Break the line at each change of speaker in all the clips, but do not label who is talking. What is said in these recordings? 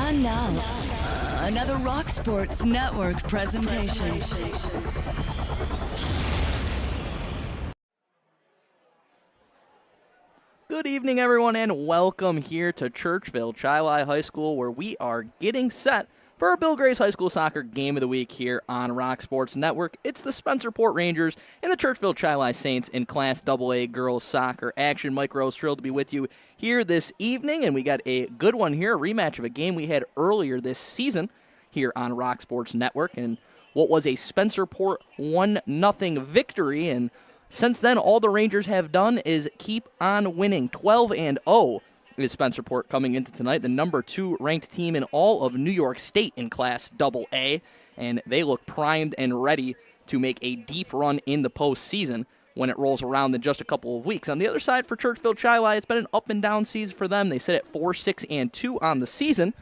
And now, another Rock Sports Network presentation.
Good evening, everyone, and welcome here to Churchville-Chili High School, where we are getting set for our Bill Grace High School Soccer Game of the Week here on Rock Sports Network. It's the Spencerport Rangers and the Churchville-Chili Saints in Class AA Girls Soccer action. Mike Rose, thrilled to be with you here this evening, and we got a good one here, a rematch of a game we had earlier this season here on Rock Sports Network, and what was a Spencerport 1-0 victory. And since then, all the Rangers have done is keep on winning. 12-0 is Spencerport coming into tonight, the number 2 ranked team in all of New York State in Class AA, and they look primed and ready to make a deep run in the postseason when it rolls around in just a couple of weeks. On the other side for Churchville-Chili, it's been an up-and-down season for them. They sit at 4-6-2 on the season,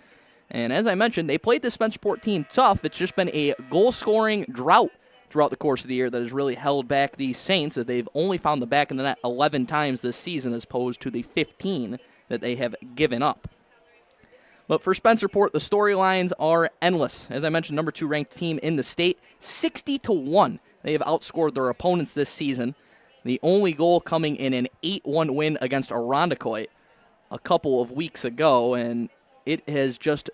and as I mentioned, they played the Spencerport team tough. It's just been a goal-scoring drought throughout the course of the year that has really held back the Saints, as they've only found the back of the net 11 times this season as opposed to the 15 that they have given up. But for Spencerport, the storylines are endless. As I mentioned, number 2 ranked team in the state, 60-1. They have outscored their opponents this season. The only goal coming in an 8-1 win against Irondequoit a couple of weeks ago, and it has just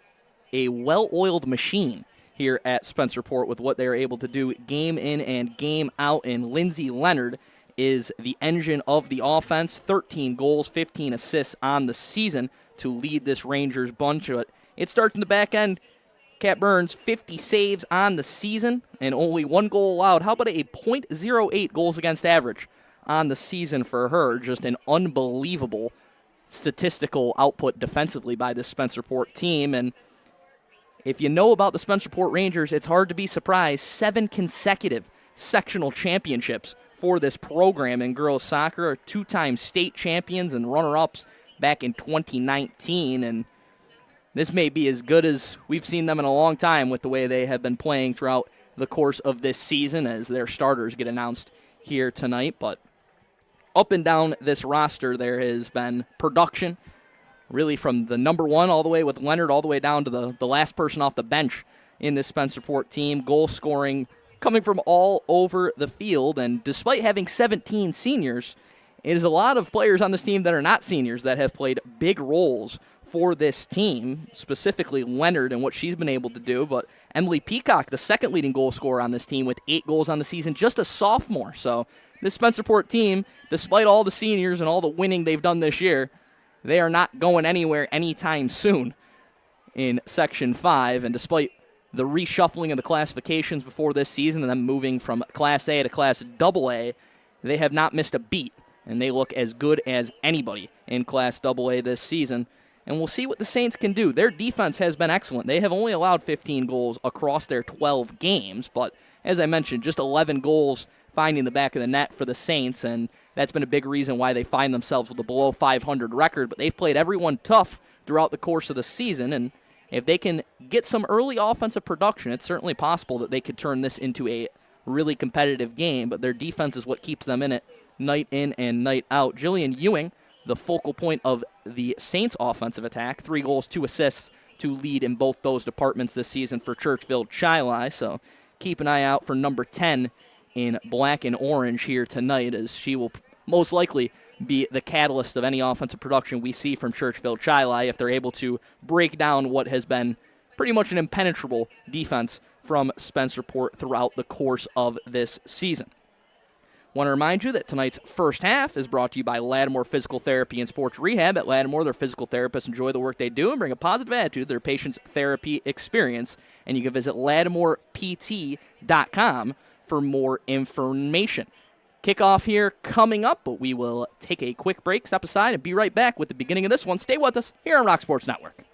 a well-oiled machine here at Spencerport with what they're able to do game in and game out. And Lindsay Leonard is the engine of the offense. 13 goals, 15 assists on the season to lead this Rangers bunch. But it starts in the back end. Kat Burns, 50 saves on the season and only 1 goal allowed. How about a .08 goals against average on the season for her? Just an unbelievable statistical output defensively by this Spencerport team. And if you know about the Spencerport Rangers, it's hard to be surprised. 7 consecutive sectional championships for this program in girls soccer. 2-time state champions and runner-ups back in 2019. And this may be as good as we've seen them in a long time with the way they have been playing throughout the course of this season as their starters get announced here tonight. But up and down this roster, there has been production, really from the number 1 all the way with Leonard all the way down to the last person off the bench in this Spencerport team. Goal scoring coming from all over the field, and despite having 17 seniors, it is a lot of players on this team that are not seniors that have played big roles for this team, specifically Leonard and what she's been able to do. But Emily Peacock, the second leading goal scorer on this team with 8 goals on the season, just a sophomore. So this Spencerport team, despite all the seniors and all the winning they've done this year, they are not going anywhere anytime soon in Section 5. And despite the reshuffling of the classifications before this season and them moving from Class A to Class AA, they have not missed a beat, and they look as good as anybody in Class AA this season. And we'll see what the Saints can do. Their defense has been excellent. They have only allowed 15 goals across their 12 games, but as I mentioned, just 11 goals finding the back of the net for the Saints, and that's been a big reason why they find themselves with a below 500 record. But they've played everyone tough throughout the course of the season, and if they can get some early offensive production, it's certainly possible that they could turn this into a really competitive game, but their defense is what keeps them in it night in and night out. Jillian Ewing, the focal point of the Saints' offensive attack, 3 goals, 2 assists to lead in both those departments this season for Churchville-Chili, so keep an eye out for number 10 in black and orange here tonight, as she will most likely be the catalyst of any offensive production we see from Churchville-Chili if they're able to break down what has been pretty much an impenetrable defense from Spencerport throughout the course of this season. Want to remind you that tonight's first half is brought to you by Lattimore Physical Therapy and Sports Rehab. At Lattimore, their physical therapists enjoy the work they do and bring a positive attitude to their patients' therapy experience. And you can visit lattimorept.com for more information. Kickoff here coming up, but we will take a quick break, step aside, and be right back with the beginning of this one. Stay with us here on Rock Sports Network.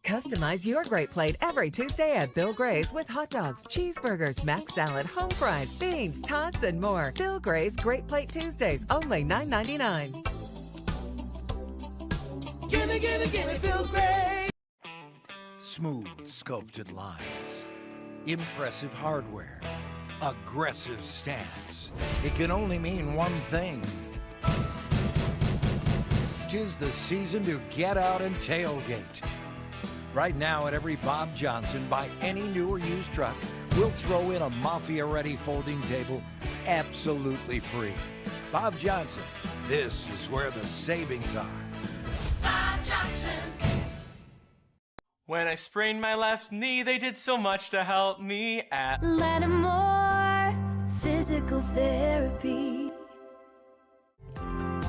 Customize your great plate every Tuesday at Bill Gray's with hot dogs, cheeseburgers, mac salad, home fries, beans, tots, and more. Bill Gray's Great Plate Tuesdays, only $9.99.
Gimme, gimme, gimme Bill Gray!
Smooth sculpted lines, impressive hardware, aggressive stance. It can only mean one thing. 'Tis the season to get out and tailgate. Right now at every Bob Johnson, buy any new or used truck, we'll throw in a Mafia-ready folding table absolutely free. Bob Johnson, this is where the savings are.
Bob Johnson.
When I sprained my left knee, they did so much to help me at
Lattimore Physical Therapy.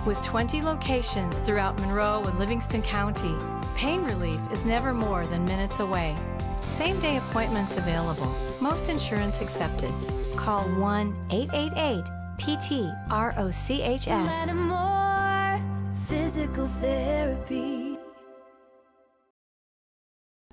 With 20 locations throughout Monroe and Livingston County, pain relief is never more than minutes away. Same-day appointments available. Most insurance accepted. Call 1-888-PT-ROCHS.
Lattimore Physical Therapy.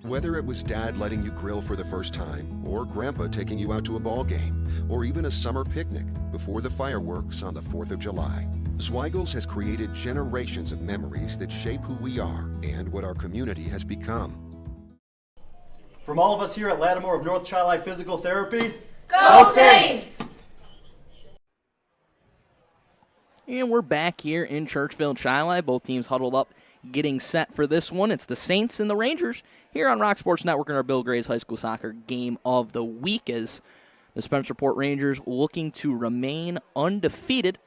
Whether it was Dad letting you grill for the first time, or Grandpa taking you out to a ball game, or even a summer picnic before the fireworks on the 4th of July, Zweigels has created generations of memories that shape who we are and what our community has become.
From all of us here at Lattimore of North Chi Physical Therapy,
Go Saints!
And we're back here in Churchville-Chili. Both teams huddled up, getting set for this one. It's the Saints and the Rangers here on Rock Sports Network in our Bill Gray's High School Soccer Game of the Week, as the Spencerport Rangers looking to remain undefeated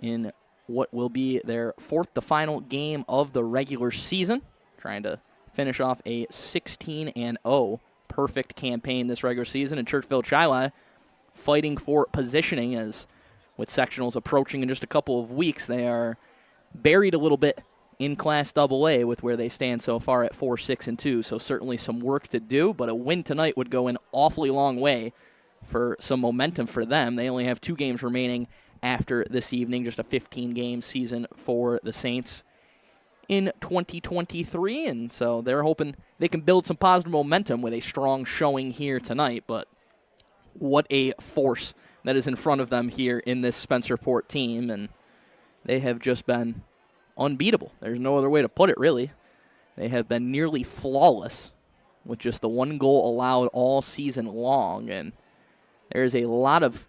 in what will be their fourth to final game of the regular season, trying to finish off a 16-0 perfect campaign this regular season. In Churchville-Chili fighting for positioning, as with sectionals approaching in just a couple of weeks, they are buried a little bit in Class AA with where they stand so far at 4-6-2. So certainly some work to do, but a win tonight would go an awfully long way for some momentum for them. They only have 2 games remaining after this evening, just a 15-game season for the Saints in 2023, and so they're hoping they can build some positive momentum with a strong showing here tonight. But what a force that is in front of them here in this Spencerport team, and they have just been unbeatable. There's no other way to put it, really. They have been nearly flawless with just the 1 goal allowed all season long, and there's a lot of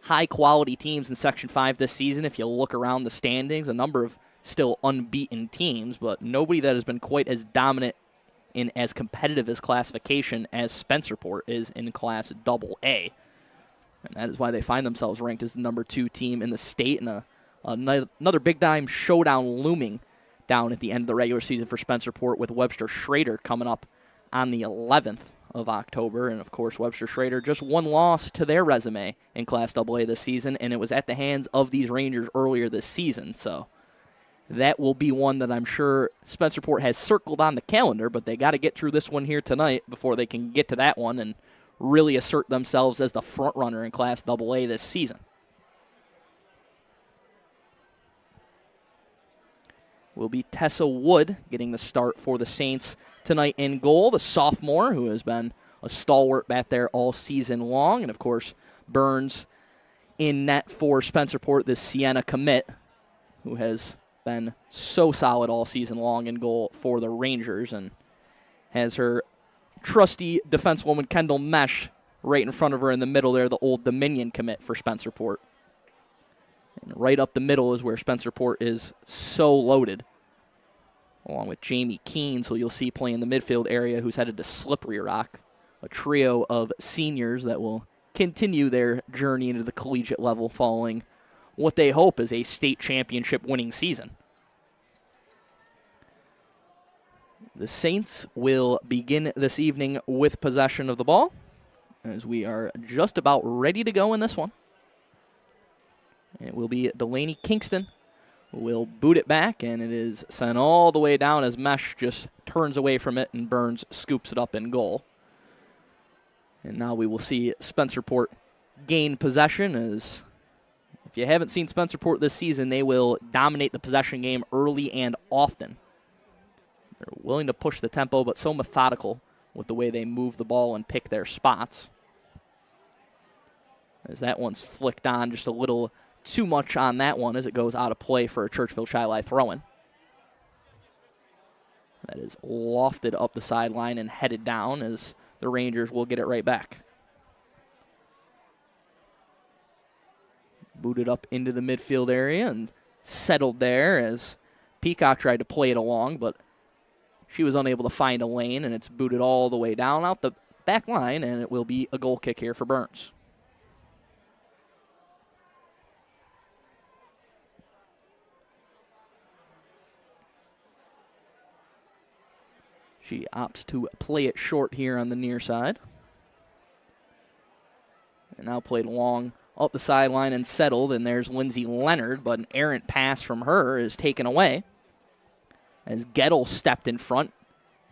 high-quality teams in Section 5 this season. If you look around the standings, a number of still unbeaten teams, but nobody that has been quite as dominant in as competitive as classification as Spencerport is in Class AA. And that is why they find themselves ranked as the number 2 team in the state, and another big-time showdown looming down at the end of the regular season for Spencerport, with Webster Schrader coming up on the 11th of October. And, of course, Webster Schrader just 1 loss to their resume in Class AA this season, and it was at the hands of these Rangers earlier this season. So that will be one that I'm sure Spencerport has circled on the calendar, but they got to get through this one here tonight before they can get to that one and really assert themselves as the front runner in Class AA this season. Will be Tessa Wood getting the start for the Saints tonight in goal, the sophomore who has been a stalwart back there all season long. And, of course, Burns in net for Spencerport, the Sienna commit, who has been so solid all season long in goal for the Rangers, and has her trusty defensewoman Kendall Mesh right in front of her in the middle there, the Old Dominion commit for Spencerport. And right up the middle is where Spencerport is so loaded, along with Jamie Keene, so you'll see playing the midfield area, who's headed to Slippery Rock, a trio of seniors that will continue their journey into the collegiate level following what they hope is a state championship winning season. The Saints will begin this evening with possession of the ball, as we are just about ready to go in this one. It will be Delaney Kingston who will boot it back, and it is sent all the way down as Mesh just turns away from it, and Burns scoops it up in goal. And now we will see Spencerport gain possession, as if you haven't seen Spencerport this season, they will dominate the possession game early and often. They're willing to push the tempo, but so methodical with the way they move the ball and pick their spots. As that one's flicked on just a little too much on that one, as it goes out of play for a Churchville-Chili throw-in. That is lofted up the sideline and headed down, as the Rangers will get it right back. Booted up into the midfield area and settled there as Peacock tried to play it along, but She was unable to find a lane, and it's booted all the way down out the back line, and it will be a goal kick here for Burns. She opts to play it short here on the near side. And now played long up the sideline and settled, and there's Lindsay Leonard, but an errant pass from her is taken away as Gettle stepped in front.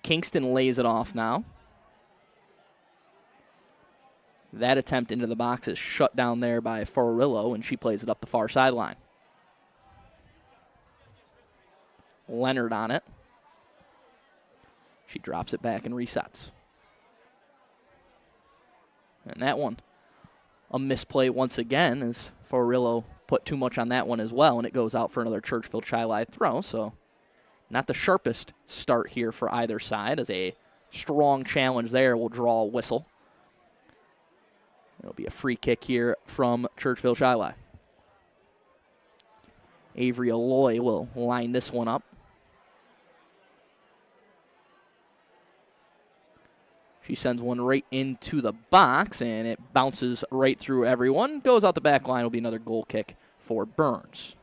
Kingston lays it off now. That attempt into the box is shut down there by Ferrillo, and she plays it up the far sideline. Leonard on it. She drops it back and resets. And that one, a misplay once again, as Ferrillo put too much on that one as well, and it goes out for another Churchville-Chili throw. So not the sharpest start here for either side, as a strong challenge there will draw a whistle. It'll be a free kick here from Churchville-Chili. Avery Alloy will line this one up. She sends one right into the box, and it bounces right through everyone. Goes out the back line. Will be another goal kick for Burns.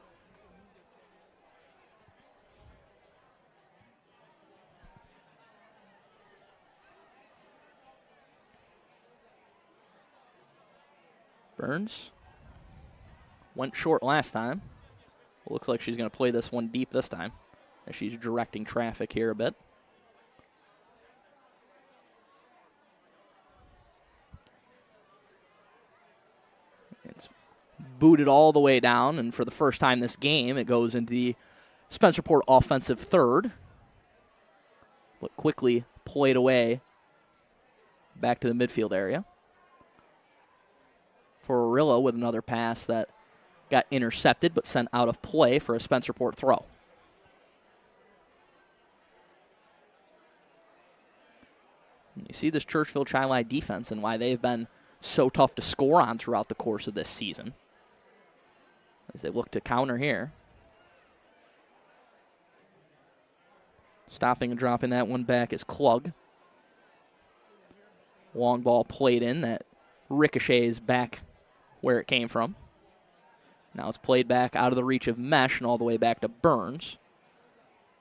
Burns went short last time. Looks like she's going to play this one deep this time, as she's directing traffic here a bit. It's booted all the way down, and for the first time this game, it goes into the Spencerport offensive third, but quickly played away back to the midfield area. Ferrillo with another pass that got intercepted but sent out of play for a Spencerport throw. And you see this Churchville-Chili defense and why they've been so tough to score on throughout the course of this season, as they look to counter here. Stopping and dropping that one back is Klug. Long ball played in that ricochets back where it came from. Now it's played back out of the reach of Mesh and all the way back to Burns.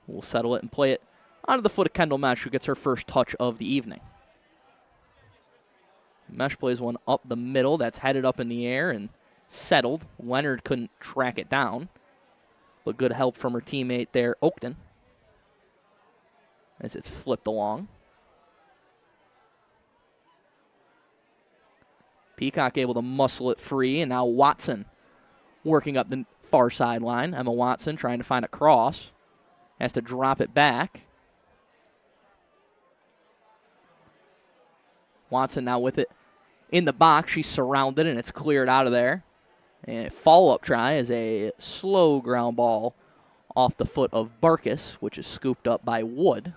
We'll settle it and play it onto the foot of Kendall Mesh, who gets her first touch of the evening. Mesh plays one up the middle that's headed up in the air and settled. Leonard couldn't track it down, but good help from her teammate there, Oakton, as it's flipped along. Peacock able to muscle it free, and now Watson working up the far sideline. Emma Watson trying to find a cross. Has to drop it back. Watson now with it in the box. She's surrounded, and it's cleared out of there. And a follow-up try is a slow ground ball off the foot of Barkus, which is scooped up by Wood.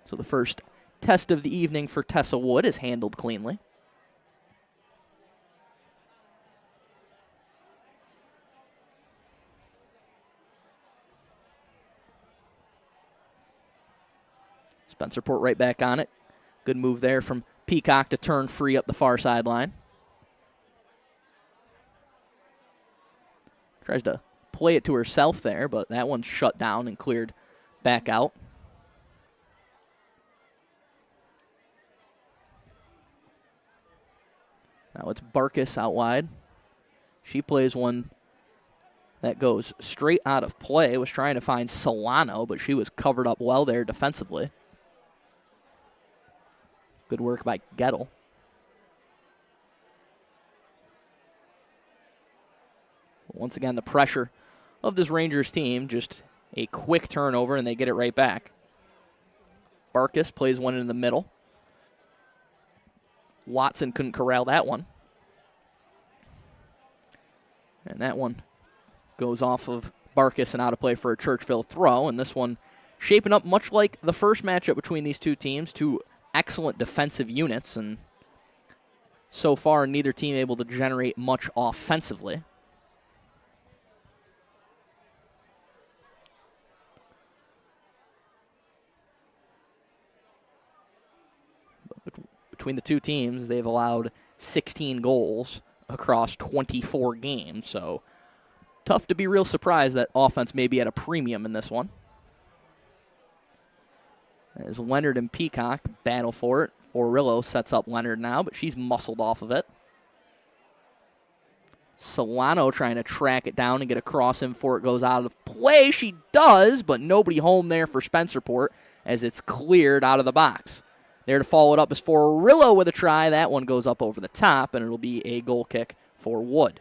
So the first test of the evening for Tessa Wood is handled cleanly. Spencerport right back on it. Good move there from Peacock to turn free up the far sideline. Tries to play it to herself there, but that one's shut down and cleared back out. Now it's Barkus out wide. She plays one that goes straight out of play. Was trying to find Solano, but she was covered up well there defensively. Good work by Gettle. Once again, the pressure of this Rangers team, just a quick turnover, and they get it right back. Barkus plays one in the middle. Watson couldn't corral that one. And that one goes off of Barkus and out of play for a Churchville throw, and this one shaping up much like the first matchup between these two teams, two excellent defensive units, and so far neither team able to generate much offensively. between the two teams, they've allowed 16 goals across 24 games. So tough to be real surprised that offense may be at a premium in this one. As Leonard and Peacock battle for it. Forillo sets up Leonard now, but she's muscled off of it. Solano trying to track it down and get a cross in before it goes out of play. She does, but nobody home there for Spencerport as it's cleared out of the box. There to follow it up is Forillo with a try. That one goes up over the top, and it'll be a goal kick for Wood.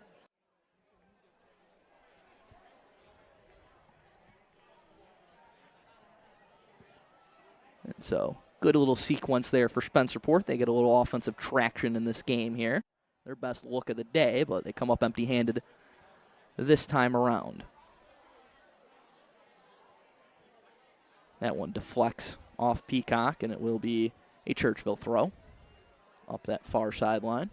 And so, good little sequence there for Spencerport. They get a little offensive traction in this game here. Their best look of the day, but they come up empty-handed this time around. That one deflects off Peacock, and it will be a Churchville throw up that far sideline.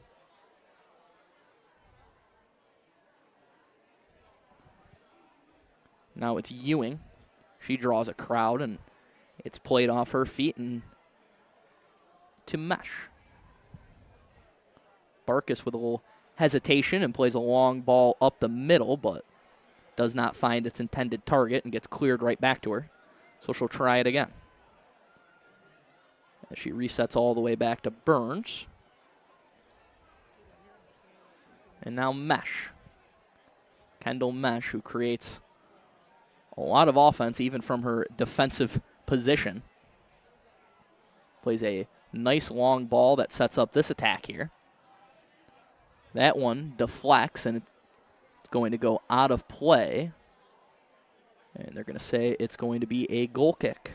Now it's Ewing. She draws a crowd, and it's played off her feet and to Mesh. Barkus with a little hesitation and plays a long ball up the middle, but does not find its intended target and gets cleared right back to her. So she'll try it again. As she resets all the way back to Burns. And now Mesh. Kendall Mesh, who creates a lot of offense even from her defensive position. Plays a nice long ball that sets up this attack here. That one deflects, and it's going to go out of play. And they're going to say it's going to be a goal kick.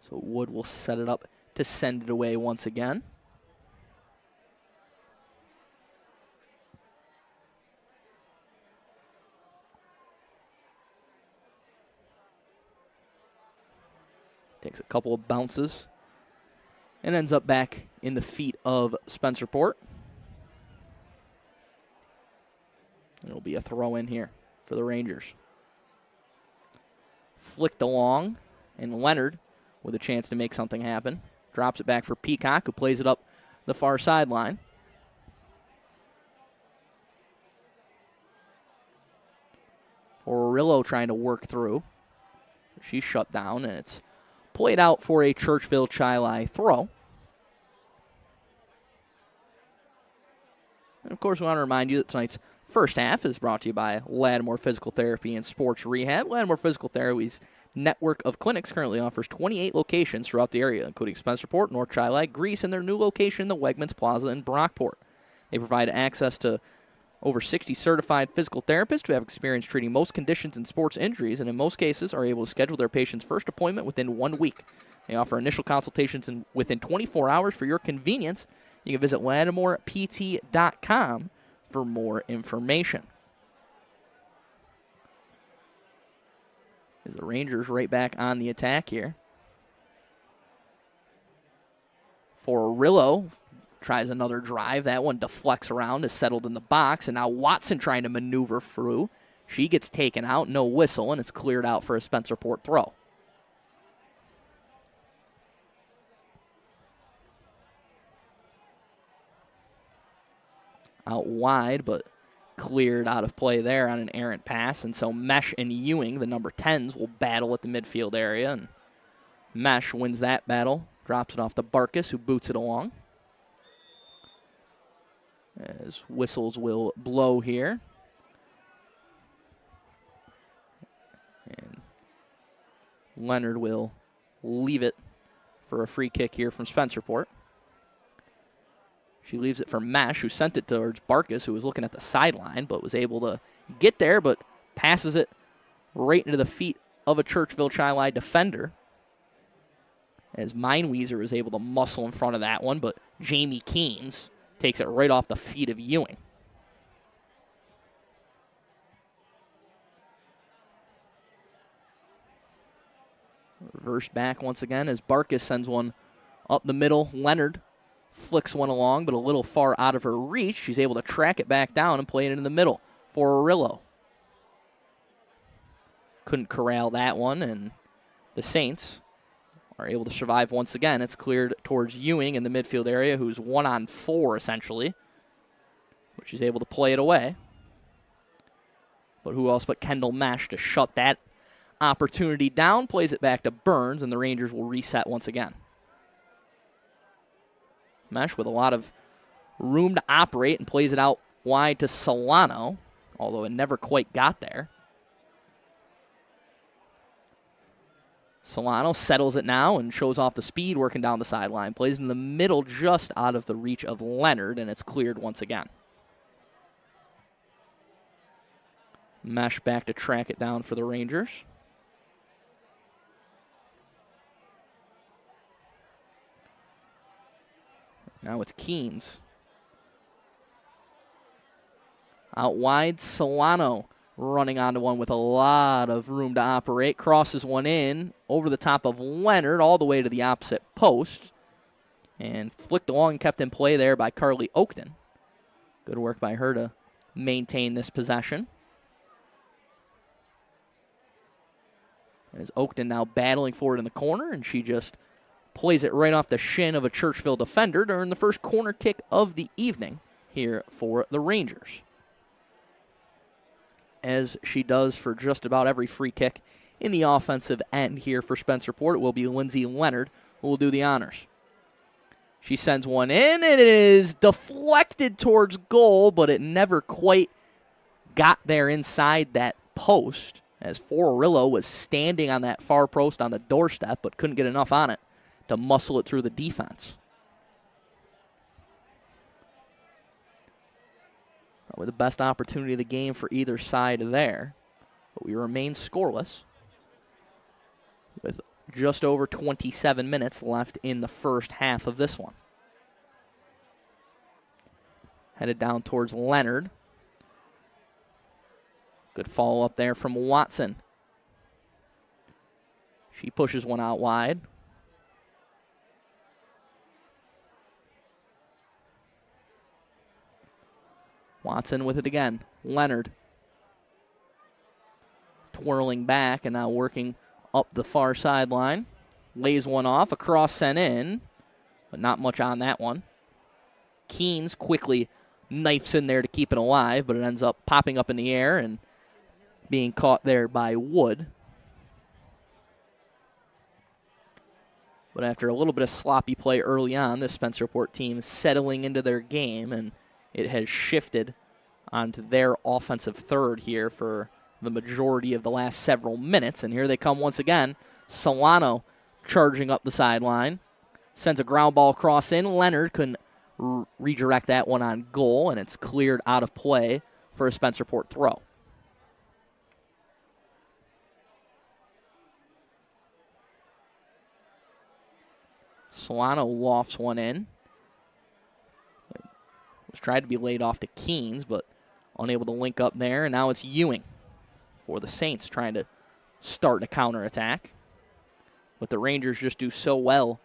So Wood will set it up to send it away once again. Takes a couple of bounces and ends up back in the feet of Spencerport. It'll be a throw in here for the Rangers. Flicked along, and Leonard with a chance to make something happen. Drops it back for Peacock, who plays it up the far sideline. Forillo trying to work through. She's shut down, and it's played out for a Churchville-Chili throw. And, of course, we want to remind you that tonight's first half is brought to you by Lattimore Physical Therapy and Sports Rehab. Lattimore Physical Therapy's network of clinics currently offers 28 locations throughout the area, including Spencerport, North Chili, Greece, and their new location, the Wegmans Plaza in Brockport. They provide access to over 60 certified physical therapists who have experience treating most conditions and sports injuries, and in most cases are able to schedule their patient's first appointment within 1 week. They offer initial consultations within 24 hours for your convenience. You can visit lattimorept.com for more information. As the Rangers right back on the attack here. Forillo tries another drive. That one deflects around, is settled in the box, and now Watson trying to maneuver through. She gets taken out, no whistle, and it's cleared out for a Spencerport throw. Out wide, but cleared out of play there on an errant pass, and so Mesh and Ewing, the number 10s, will battle at the midfield area, and Mesh wins that battle, drops it off to Barkus, who boots it along. As whistles will blow here. And Leonard will leave it for a free kick here from Spencerport. She leaves it for Mesh, who sent it towards Barkus, who was looking at the sideline, but was able to get there, but passes it right into the feet of a Churchville-Chili defender. As Meinwieser was able to muscle in front of that one, but Jamie Keynes takes it right off the feet of Ewing. Reverse back once again as Barkus sends one up the middle. Leonard flicks one along, but a little far out of her reach. She's able to track it back down and play it in the middle for Arillo. couldn't corral that one, and the Saints are able to survive once again. It's cleared towards Ewing in the midfield area, who's 1-on-4 essentially, but she's able to play it away. But who else but Kendall Mesh to shut that opportunity down, plays it back to Burns, and the Rangers will reset once again. Mesh with a lot of room to operate and plays it out wide to Solano, although it never quite got there. Solano settles it now and shows off the speed working down the sideline. Plays in the middle just out of the reach of Leonard, and it's cleared once again. Mesh back to track it down for the Rangers. Now it's Keynes. Out wide, Solano running onto one with a lot of room to operate. Crosses one in over the top of Leonard all the way to the opposite post. And flicked along and kept in play there by Carly Oakton. Good work by her to maintain this possession. As Oakton now battling forward in the corner, and she just plays it right off the shin of a Churchville defender to earn the first corner kick of the evening here for the Rangers. As she does for just about every free kick in the offensive end here for Spencerport, it will be Lindsay Leonard who will do the honors. She sends one in, and it is deflected towards goal, but it never quite got there inside that post, as Fiorillo was standing on that far post on the doorstep, but couldn't get enough on it to muscle it through the defense. Probably the best opportunity of the game for either side there. But we remain scoreless with just over 27 minutes left in the first half of this one. Headed down towards Leonard. Good follow-up there from Watson. She pushes one out wide. Watson with it again. Leonard twirling back and now working up the far sideline. Lays one off. A cross sent in, but not much on that one. Keynes quickly knifes in there to keep it alive, but it ends up popping up in the air and being caught there by Wood. But after a little bit of sloppy play early on, this Spencerport team is settling into their game, and it has shifted onto their offensive third here for the majority of the last several minutes. And here they come once again. Solano charging up the sideline. Sends a ground ball cross in. Leonard couldn't redirect that one on goal, and it's cleared out of play for a Spencerport throw. Solano lofts one in. It was tried to be laid off to Keynes, but unable to link up there. And now it's Ewing for the Saints trying to start a counterattack. But the Rangers just do so well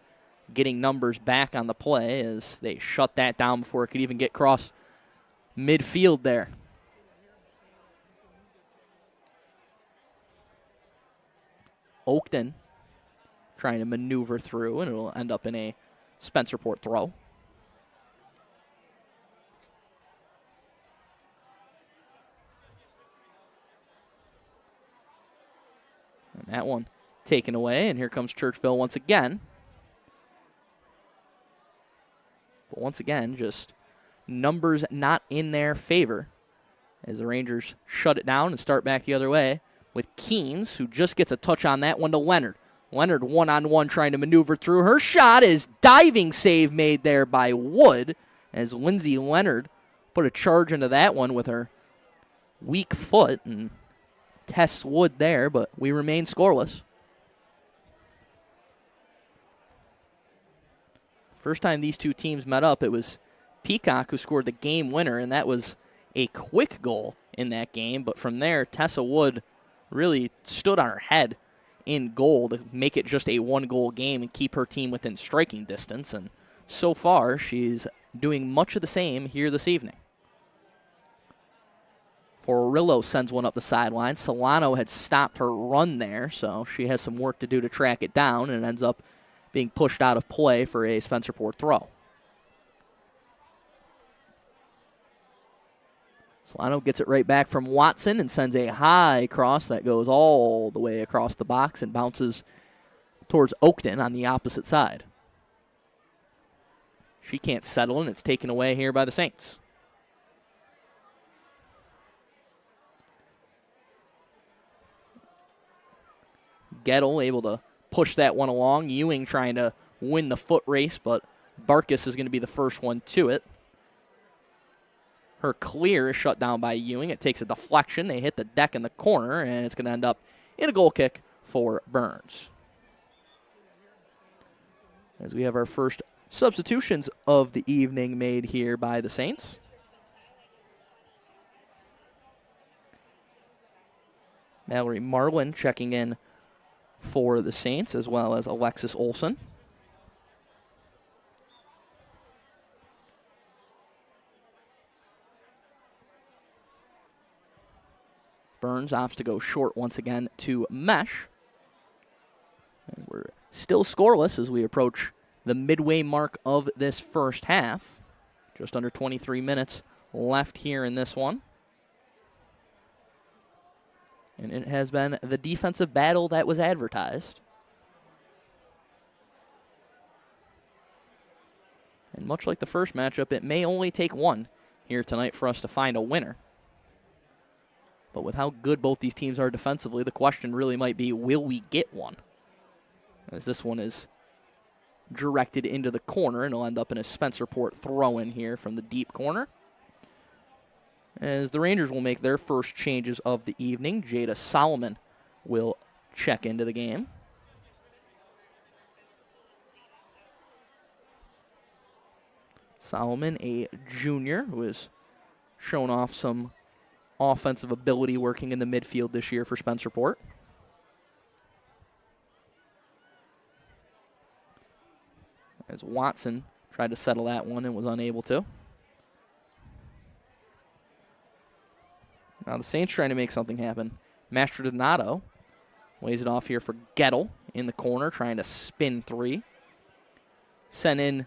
getting numbers back on the play as they shut that down before it could even get across midfield there. Oakton trying to maneuver through, and it'll end up in a Spencerport throw. And that one taken away, and here comes Churchville once again. But once again, just numbers not in their favor as the Rangers shut it down and start back the other way with Keynes, who just gets a touch on that one to Leonard. Leonard one-on-one trying to maneuver through. Her shot is diving save made there by Wood as Lindsay Leonard put a charge into that one with her weak foot and tests Wood there, but we remain scoreless. First time these two teams met up, it was Peacock who scored the game winner, and that was a quick goal in that game. But from there, Tessa Wood really stood on her head in goal to make it just a one-goal game and keep her team within striking distance. And so far, she's doing much of the same here this evening. Forillo sends one up the sideline. Solano had stopped her run there, so she has some work to do to track it down, and it ends up being pushed out of play for a Spencerport throw. Solano gets it right back from Watson and sends a high cross that goes all the way across the box and bounces towards Oakton on the opposite side. She can't settle, and it's taken away here by the Saints. Gettle able to push that one along. Ewing trying to win the foot race, but Barkus is going to be the first one to it. Her clear is shut down by Ewing. It takes a deflection. They hit the deck in the corner, and it's going to end up in a goal kick for Burns. As we have our first substitutions of the evening made here by the Saints. Mallory Marlin checking in for the Saints, as well as Alexis Olson. Burns opts to go short once again to Mesh. And we're still scoreless as we approach the midway mark of this first half. Just under 23 minutes left here in this one. And it has been the defensive battle that was advertised. And much like the first matchup, it may only take one here tonight for us to find a winner. But with how good both these teams are defensively, the question really might be, will we get one? As this one is directed into the corner, and it'll end up in a Spencerport throw-in here from the deep corner. As the Rangers will make their first changes of the evening, Jada Solomon will check into the game. Solomon, a junior who has shown off some offensive ability working in the midfield this year for Spencerport. As Watson tried to settle that one and was unable to. Now the Saints trying to make something happen. Mastrodonato lays it off here for Gettle in the corner, trying to spin three. Sent in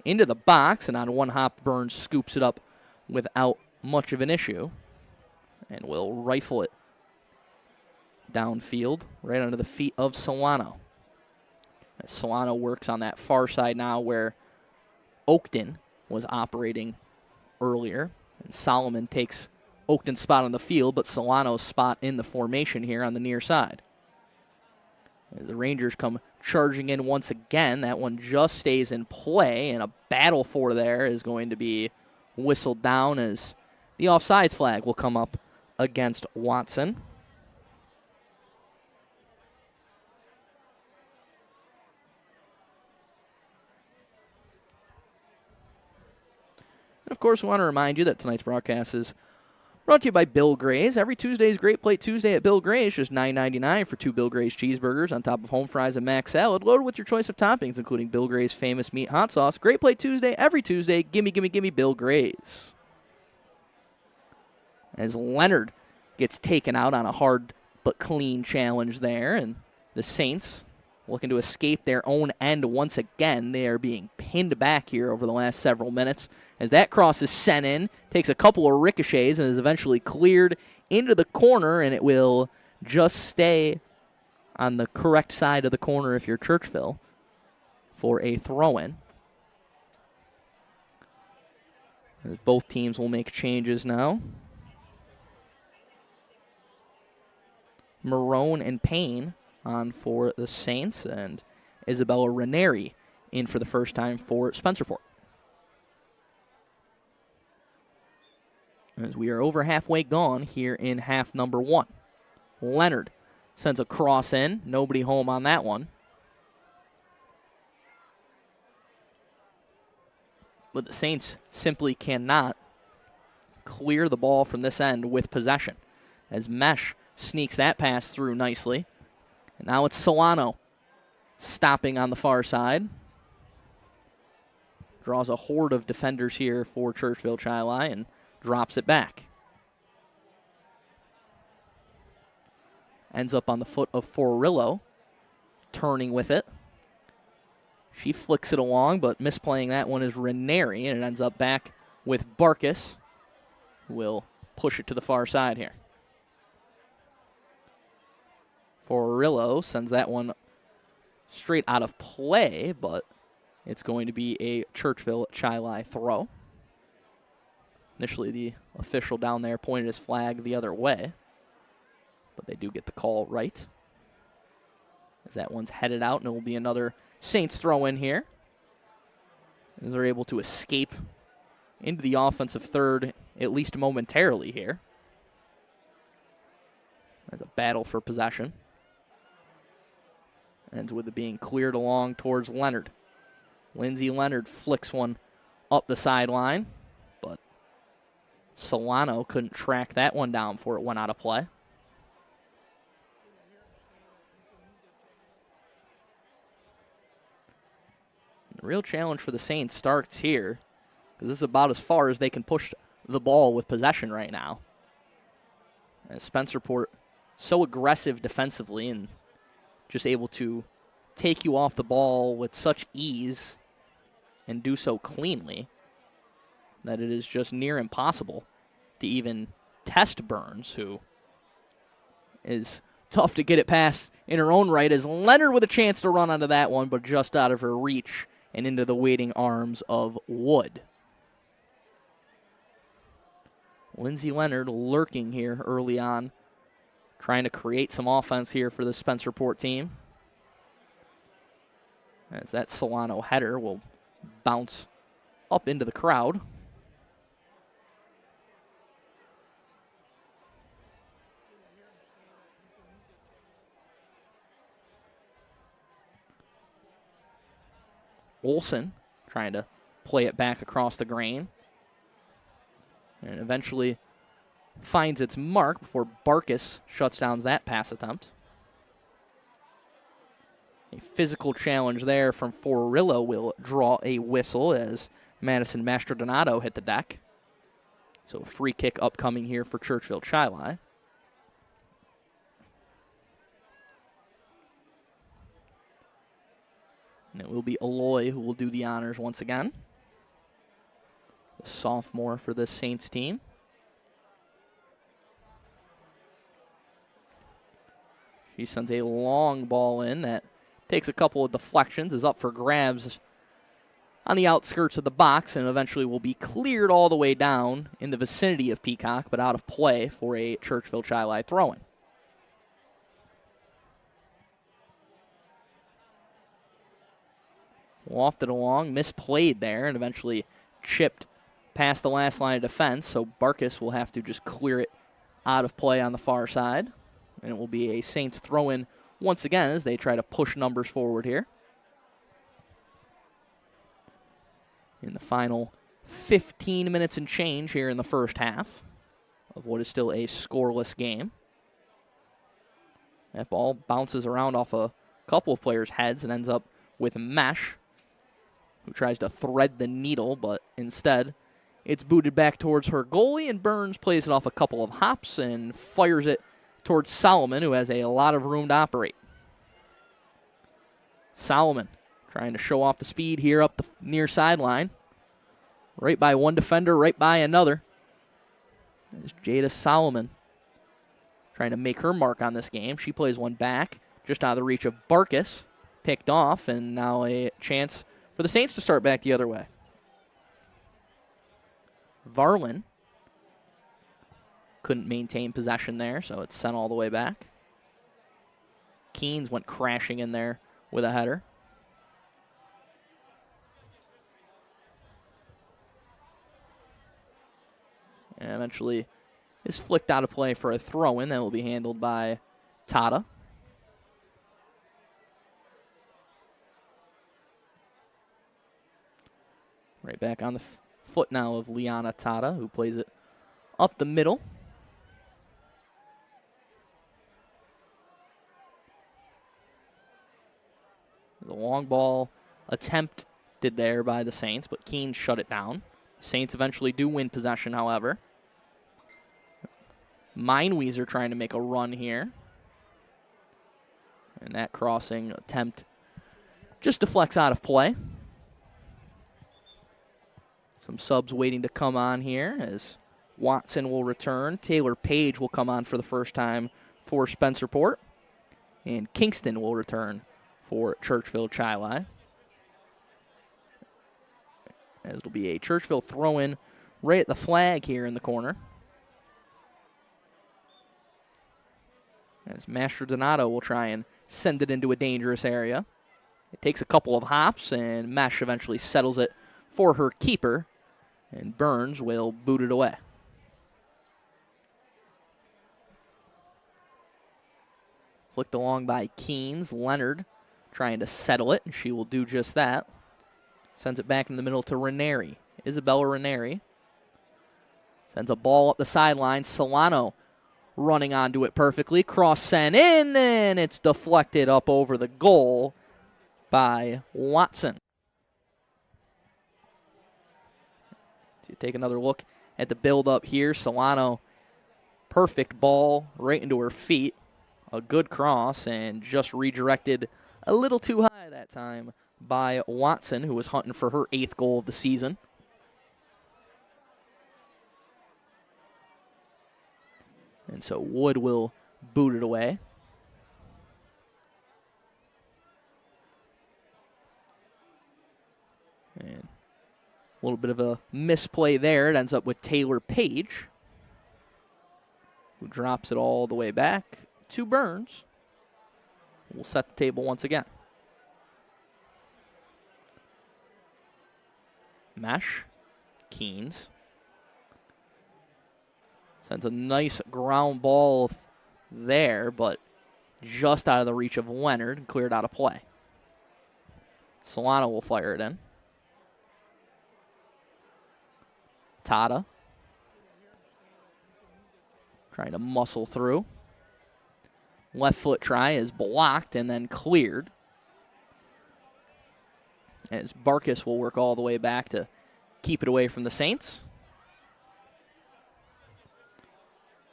into the box, and on one hop, Burns scoops it up without much of an issue. And will rifle it downfield, right under the feet of Solano. As Solano works on that far side now where Oakton was operating earlier. And Solomon takes Oakton's spot on the field, but Solano's spot in the formation here on the near side. As the Rangers come charging in once again, that one just stays in play, and a battle for there is going to be whistled down as the offsides flag will come up against Watson. And of course, we want to remind you that tonight's broadcast is brought to you by Bill Gray's. Every Tuesday is Great Plate Tuesday at Bill Gray's, just $9.99 for 2 Bill Gray's cheeseburgers on top of home fries and mac salad, loaded with your choice of toppings, including Bill Gray's famous meat hot sauce. Great Plate Tuesday, every Tuesday. Gimme, gimme, gimme Bill Gray's. As Leonard gets taken out on a hard but clean challenge there, and the Saints looking to escape their own end once again. They are being pinned back here over the last several minutes as that cross is sent in, takes a couple of ricochets, and is eventually cleared into the corner, and it will just stay on the correct side of the corner if you're Churchville for a throw-in. As both teams will make changes now. Marone and Payne on for the Saints, and Isabella Ranieri in for the first time for Spencerport. As we are over halfway gone here in half number one. Leonard sends a cross in. Nobody home on that one. But the Saints simply cannot clear the ball from this end with possession, as Mesh sneaks that pass through nicely. And now it's Solano stopping on the far side. Draws a horde of defenders here for Churchville-Chili and drops it back. ends up on the foot of Forillo, turning with it. She flicks it along, but misplaying that one is Ranieri, and it ends up back with Barkus, who will push it to the far side here. Forillo sends that one straight out of play, but it's going to be a Churchville-Chili throw. Initially, the official down there pointed his flag the other way, but they do get the call right. As that one's headed out, and it will be another Saints throw in here. As they're able to escape into the offensive third, at least momentarily here. There's a battle for possession. Ends with it being cleared along towards Leonard. Lindsay Leonard flicks one up the sideline, but Solano couldn't track that one down before it went out of play. The real challenge for the Saints starts here, because this is about as far as they can push the ball with possession right now. As Spencerport so aggressive defensively and just able to take you off the ball with such ease and do so cleanly that it is just near impossible to even test Burns, who is tough to get it past in her own right, as Leonard with a chance to run onto that one, but just out of her reach and into the waiting arms of Wood. Lindsay Leonard lurking here early on, trying to create some offense here for the Spencerport team. As that Solano header will bounce up into the crowd. Olsen trying to play it back across the grain. And eventually finds its mark before Barkus shuts down that pass attempt. A physical challenge there from Forillo will draw a whistle as Madison Mastrodonato hit the deck. So a free kick upcoming here for Churchville-Chili. And it will be Aloy who will do the honors once again. The sophomore for the Saints team. She sends a long ball in that takes a couple of deflections, is up for grabs on the outskirts of the box, and eventually will be cleared all the way down in the vicinity of Peacock, but out of play for a Churchville-Chili throw-in. Wafted along, misplayed there, and eventually chipped past the last line of defense, so Barkus will have to just clear it out of play on the far side. And it will be a Saints throw-in once again as they try to push numbers forward here. In the final 15 minutes and change here in the first half of what is still a scoreless game. That ball bounces around off a couple of players' heads and ends up with Mesh, who tries to thread the needle, but instead it's booted back towards her goalie, and Burns plays it off a couple of hops and fires it towards Solomon, who has a lot of room to operate. Solomon trying to show off the speed here up the near sideline. Right by one defender, right by another. There's Jada Solomon trying to make her mark on this game. She plays one back, just out of the reach of Barkus. Picked off, and now a chance for the Saints to start back the other way. Varlin couldn't maintain possession there, so it's sent all the way back. Keynes went crashing in there with a header. And eventually is flicked out of play for a throw-in that will be handled by Tata. Right back on the foot now of Liana Tata, who plays it up the middle. The long ball attempted there by the Saints, but Keene shut it down. Saints eventually do win possession, however. Mineweezer trying to make a run here. And that crossing attempt just deflects out of play. Some subs waiting to come on here as Watson will return. Taylor Page will come on for the first time for Spencerport. And Kingston will return for Churchville-Chili. As it'll be a Churchville throw-in right at the flag here in the corner. As Master Donato will try and send it into a dangerous area. It takes a couple of hops, and Mesh eventually settles it for her keeper. And Burns will boot it away. Flicked along by Keynes. Leonard trying to settle it, and she will do just that. Sends it back in the middle to Ranieri. Isabella Ranieri sends a ball up the sideline. Solano running onto it perfectly. Cross sent in, and it's deflected up over the goal by Watson. So you take another look at the build-up here. Solano, perfect ball right into her feet. A good cross, and just redirected a little too high that time by Watson, who was hunting for her 8th goal of the season. And so Wood will boot it away. And a little bit of a misplay there. It ends up with Taylor Page, who drops it all the way back to Burns. We'll set the table once again. Mesh. Keynes. Sends a nice ground ball there, but just out of the reach of Leonard and cleared out of play. Solano will fire it in. Tata. Trying to muscle through. Left foot try is blocked and then cleared. As Barkas will work all the way back to keep it away from the Saints.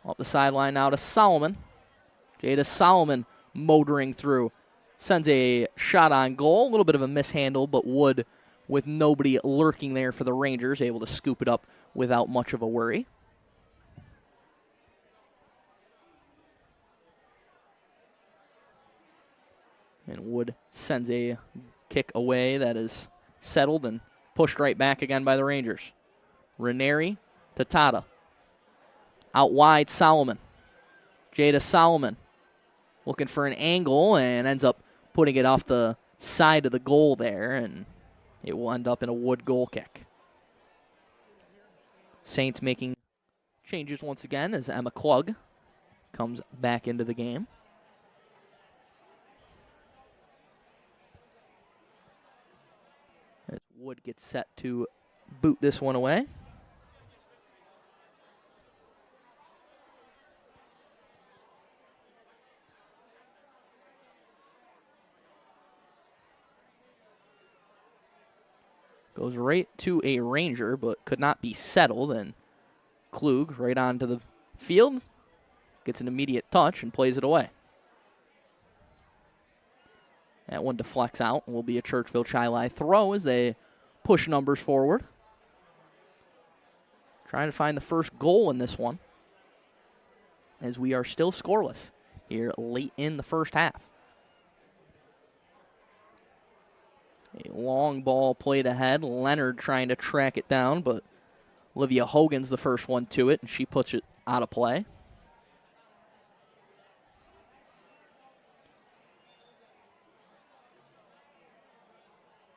Up the sideline now to Solomon. Jada Solomon motoring through. Sends a shot on goal. A little bit of a mishandle, but Wood, with nobody lurking there for the Rangers, able to scoop it up without much of a worry. And Wood sends a kick away that is settled and pushed right back again by the Rangers. Ranieri to Tata. Out wide, Solomon. Jada Solomon looking for an angle and ends up putting it off the side of the goal there, and it will end up in a Wood goal kick. Saints making changes once again as Emma Klug comes back into the game. As Wood gets set to boot this one away. Goes right to a Ranger, but could not be settled, and Klug right onto the field, gets an immediate touch and plays it away. That one deflects out and will be a Churchville-Chili throw as they push numbers forward. Trying to find the first goal in this one, as we are still scoreless here late in the first half. A long ball played ahead. Leonard trying to track it down, but Olivia Hogan's the first one to it, and she puts it out of play.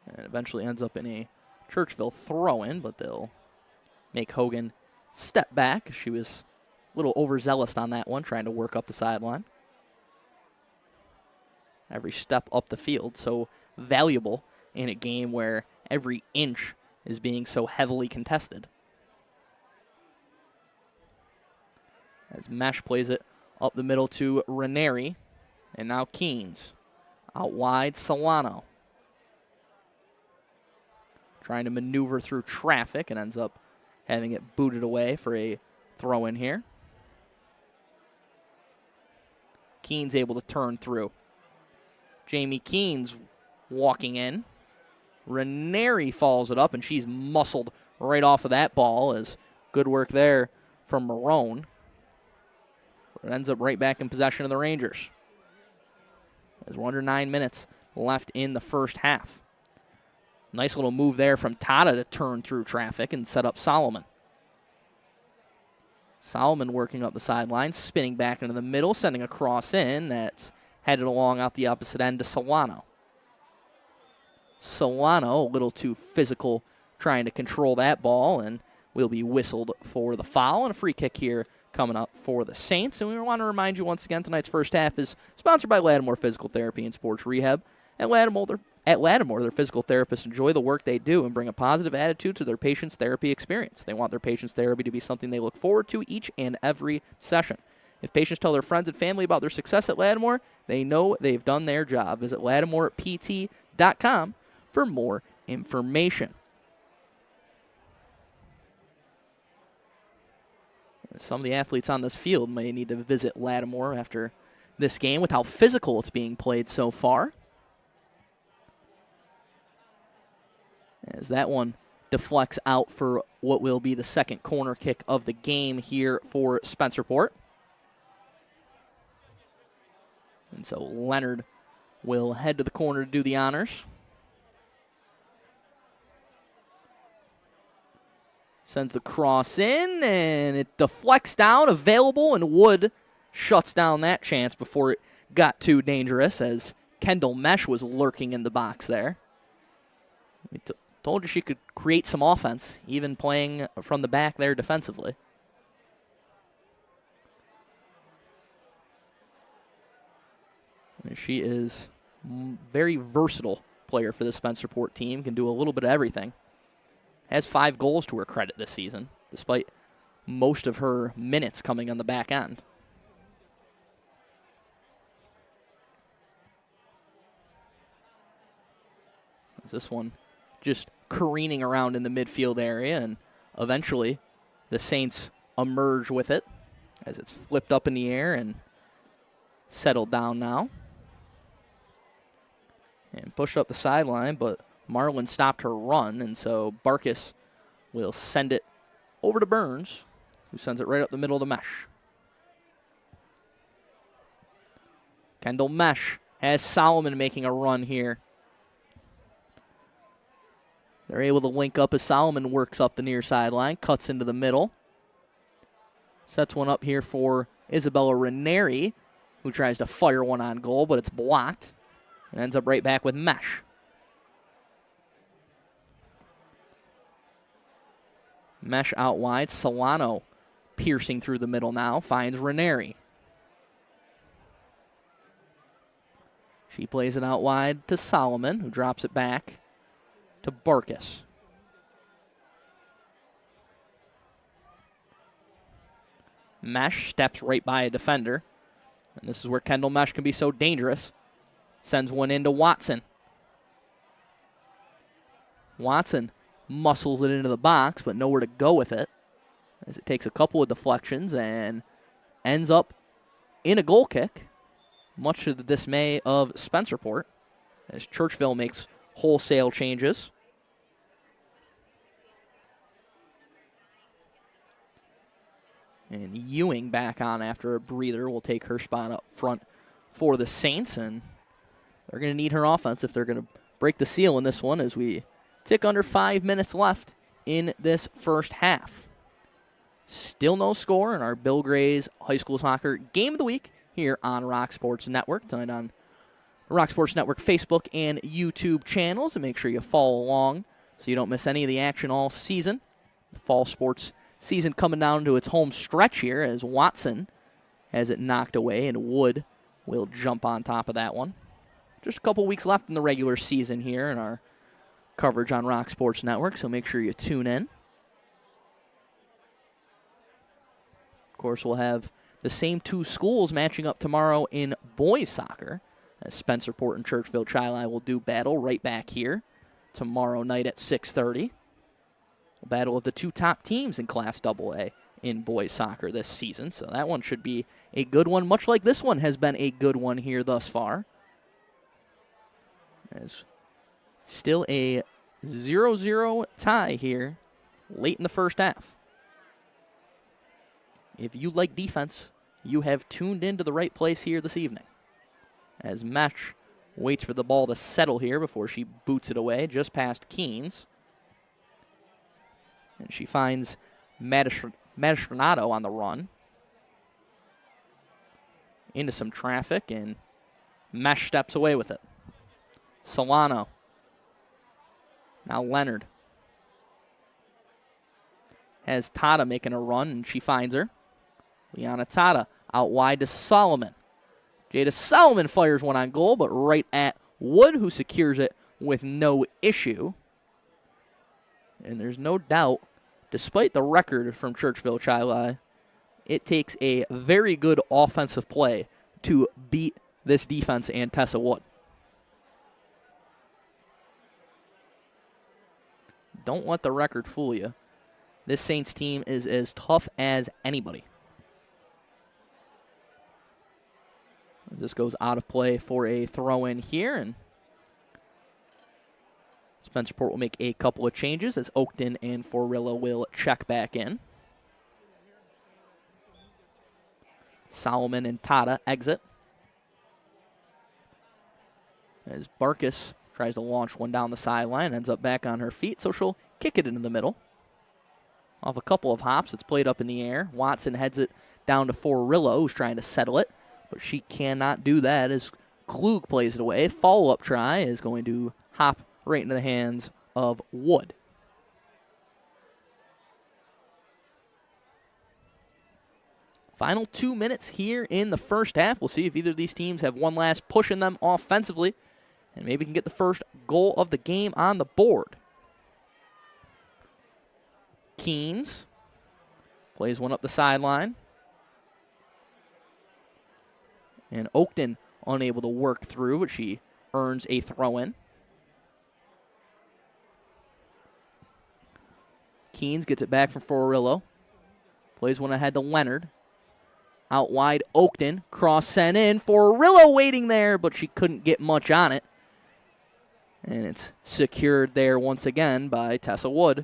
And eventually ends up in a Churchville throw-in, but they'll make Hogan step back. She was a little overzealous on that one, trying to work up the sideline. Every step up the field, so valuable in a game where every inch is being so heavily contested. As Mesh plays it up the middle to Ranieri, and now Keynes. Out wide, Solano. Trying to maneuver through traffic and ends up having it booted away for a throw-in here. Keynes able to turn through. Jamie Keen's walking in. Ranieri follows it up, and she's muscled right off of that ball. As good work there from Marone. It ends up right back in possession of the Rangers. As we're under 9 minutes left in the first half. Nice little move there from Tada to turn through traffic and set up Solomon. Solomon working up the sideline, spinning back into the middle, sending a cross in that's headed along out the opposite end to Solano. Solano, a little too physical, trying to control that ball, and will be whistled for the foul. And a free kick here coming up for the Saints. And we want to remind you once again, tonight's first half is sponsored by Lattimore Physical Therapy and Sports Rehab. At Lattimore, their physical therapists enjoy the work they do and bring a positive attitude to their patients' therapy experience. They want their patients' therapy to be something they look forward to each and every session. If patients tell their friends and family about their success at Lattimore, they know they've done their job. Visit LattimorePT.com for more information. Some of the athletes on this field may need to visit Lattimore after this game with how physical it's being played so far. As that one deflects out for what will be the second corner kick of the game here for Spencerport. And so Leonard will head to the corner to do the honors. Sends the cross in, and it deflects down, available, and Wood shuts down that chance before it got too dangerous as Kendall Mesh was lurking in the box there. We told you she could create some offense, even playing from the back there defensively. And she is very versatile player for the Spencerport team, can do a little bit of everything. Has 5 goals to her credit this season, despite most of her minutes coming on the back end. This one just careening around in the midfield area, and eventually the Saints emerge with it as it's flipped up in the air and settled down now. And pushed up the sideline, but Marlin stopped her run, and so Barkus will send it over to Burns, who sends it right up the middle of the Mesh. Kendall Mesh has Solomon making a run here. They're able to link up as Solomon works up the near sideline, cuts into the middle. Sets one up here for Isabella Ranieri, who tries to fire one on goal, but it's blocked. And ends up right back with Mesh. Mesh out wide. Solano piercing through the middle now. Finds Ranieri. She plays it out wide to Solomon, who drops it back to Barkus. Mesh steps right by a defender. And this is where Kendall Mesh can be so dangerous. Sends one into Watson. Watson muscles it into the box, but nowhere to go with it, as it takes a couple of deflections and ends up in a goal kick, much to the dismay of Spencerport, as Churchville makes wholesale changes. And Ewing back on after a breather will take her spot up front for the Saints, and they're going to need her offense if they're going to break the seal in this one, as we tick under 5 minutes left in this first half. Still no score in our Bill Gray's High School Soccer Game of the Week here on Rock Sports Network. Tonight on the Rock Sports Network Facebook and YouTube channels. And make sure you follow along so you don't miss any of the action all season. The fall sports season coming down to its home stretch here, as Watson has it knocked away and Wood will jump on top of that one. Just a couple weeks left in the regular season here in our coverage on Rock Sports Network, so make sure you tune in. Of course, we'll have the same 2 schools matching up tomorrow in boys soccer, as Spencerport and Churchville-Chili will do battle right back here tomorrow night at 6:30. A battle of the 2 top teams in Class AA in boys soccer this season, so that one should be a good one, much like this one has been a good one here thus far. As still a 0-0 tie here late in the first half. If you like defense, you have tuned into the right place here this evening. As Mesh waits for the ball to settle here before she boots it away just past Keynes. And she finds Madestranato on the run. Into some traffic, and Mesh steps away with it. Solano. Now Leonard. Has Tata making a run, and she finds her. Liana Tata out wide to Solomon. Jada Solomon fires one on goal, but right at Wood, who secures it with no issue. And there's no doubt, despite the record from Churchville-Chili, it takes a very good offensive play to beat this defense and Tessa Wood. Don't let the record fool you. This Saints team is as tough as anybody. This goes out of play for a throw-in here, and Spencerport will make a couple of changes as Oakton and Forrillo will check back in. Solomon and Tata exit. As Barkus tries to launch one down the sideline, ends up back on her feet, so she'll kick it into the middle. Off a couple of hops, it's played up in the air. Watson heads it down to Forrillo, who's trying to settle it, but she cannot do that as Klug plays it away. Follow-up try is going to hop right into the hands of Wood. Final 2 minutes here in the first half. We'll see if either of these teams have one last push in them offensively and maybe can get the first goal of the game on the board. Keynes plays one up the sideline. And Oakton unable to work through, but she earns a throw-in. Keynes gets it back from Forrillo. Plays one ahead to Leonard. Out wide, Oakton. Cross sent in. Forrillo waiting there, but she couldn't get much on it. And it's secured there once again by Tessa Wood.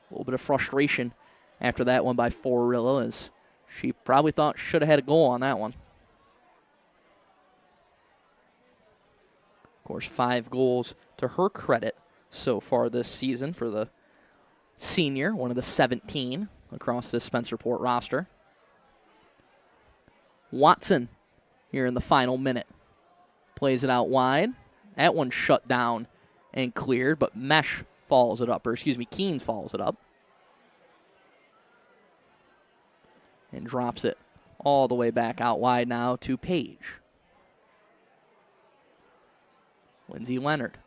A little bit of frustration after that one by Forrillo, as she probably thought should have had a goal on that one. Of course, 5 goals to her credit so far this season for the senior, one of the 17 across this Spencerport roster. Watson here in the final minute. Plays it out wide. That one shut down and cleared, but Mesh follows it up, or excuse me, Keynes follows it up. And drops it all the way back out wide now to Page. Lindsay Leonard.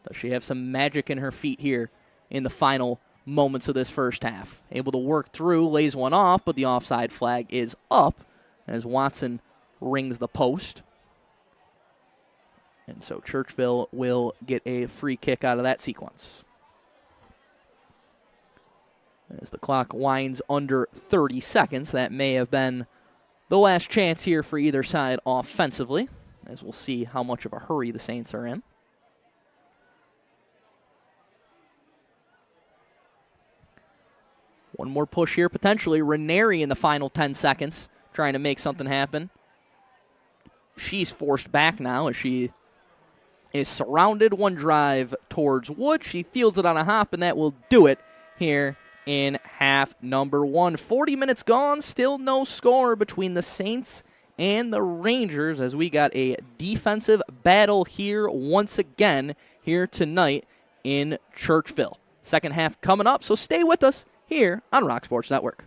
Does she have some magic in her feet here in the final moments of this first half? Able to work through, lays one off, but the offside flag is up as Watson rings the post. And so Churchville will get a free kick out of that sequence. As the clock winds under 30 seconds, that may have been the last chance here for either side offensively, as we'll see how much of a hurry the Saints are in. One more push here, potentially. Ranieri in the final 10 seconds, trying to make something happen. She's forced back now as she is surrounded. One drive towards Wood. She fields it on a hop, and that will do it here in half number 1. 40 minutes gone, still no score between the Saints and the Rangers as we got a defensive battle here once again here tonight in Churchville. Second half coming up, so stay with us here on Rock Sports Network.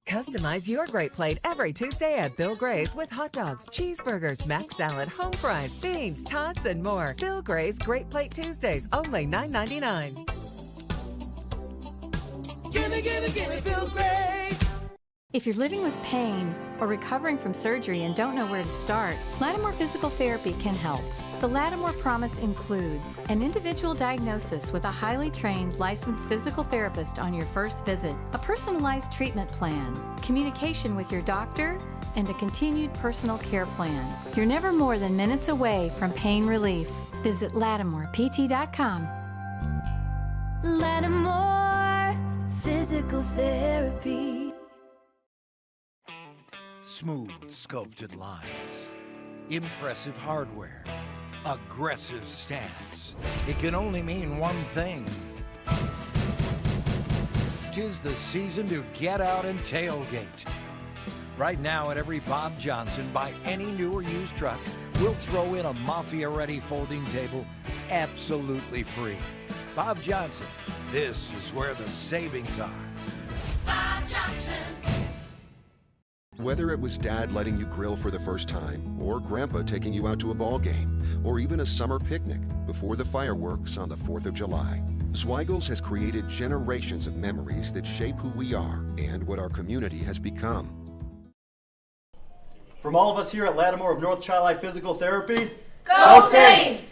Customize your great plate every Tuesday at Bill Gray's with hot dogs, cheeseburgers, mac salad, home fries, beans, tots, and more. Bill Gray's Great Plate Tuesdays, only $9.99.
Gimme, Bill Gray's.
If you're living with pain or recovering from surgery and don't know where to start, Lattimore Physical Therapy can help. The Lattimore Promise includes an individual diagnosis with a highly trained licensed physical therapist on your first visit, a personalized treatment plan, communication with your doctor, and a continued personal care plan. You're never more than minutes away from pain relief. Visit LattimorePT.com.
Lattimore Physical Therapy.
Smooth sculpted lines, impressive hardware, aggressive stance. It can only mean one thing. 'Tis the season to get out and tailgate. Right now at every Bob Johnson, buy any new or used truck, we'll throw in a Mafia-ready folding table absolutely free. Bob Johnson, this is where the savings are.
Bob Johnson.
Whether it was Dad letting you grill for the first time, or Grandpa taking you out to a ball game, or even a summer picnic before the fireworks on the 4th of July, Zweigels has created generations of memories that shape who we are and what our community has become.
From all of us here at Lattimore of North Chili Physical Therapy,
Go Saints!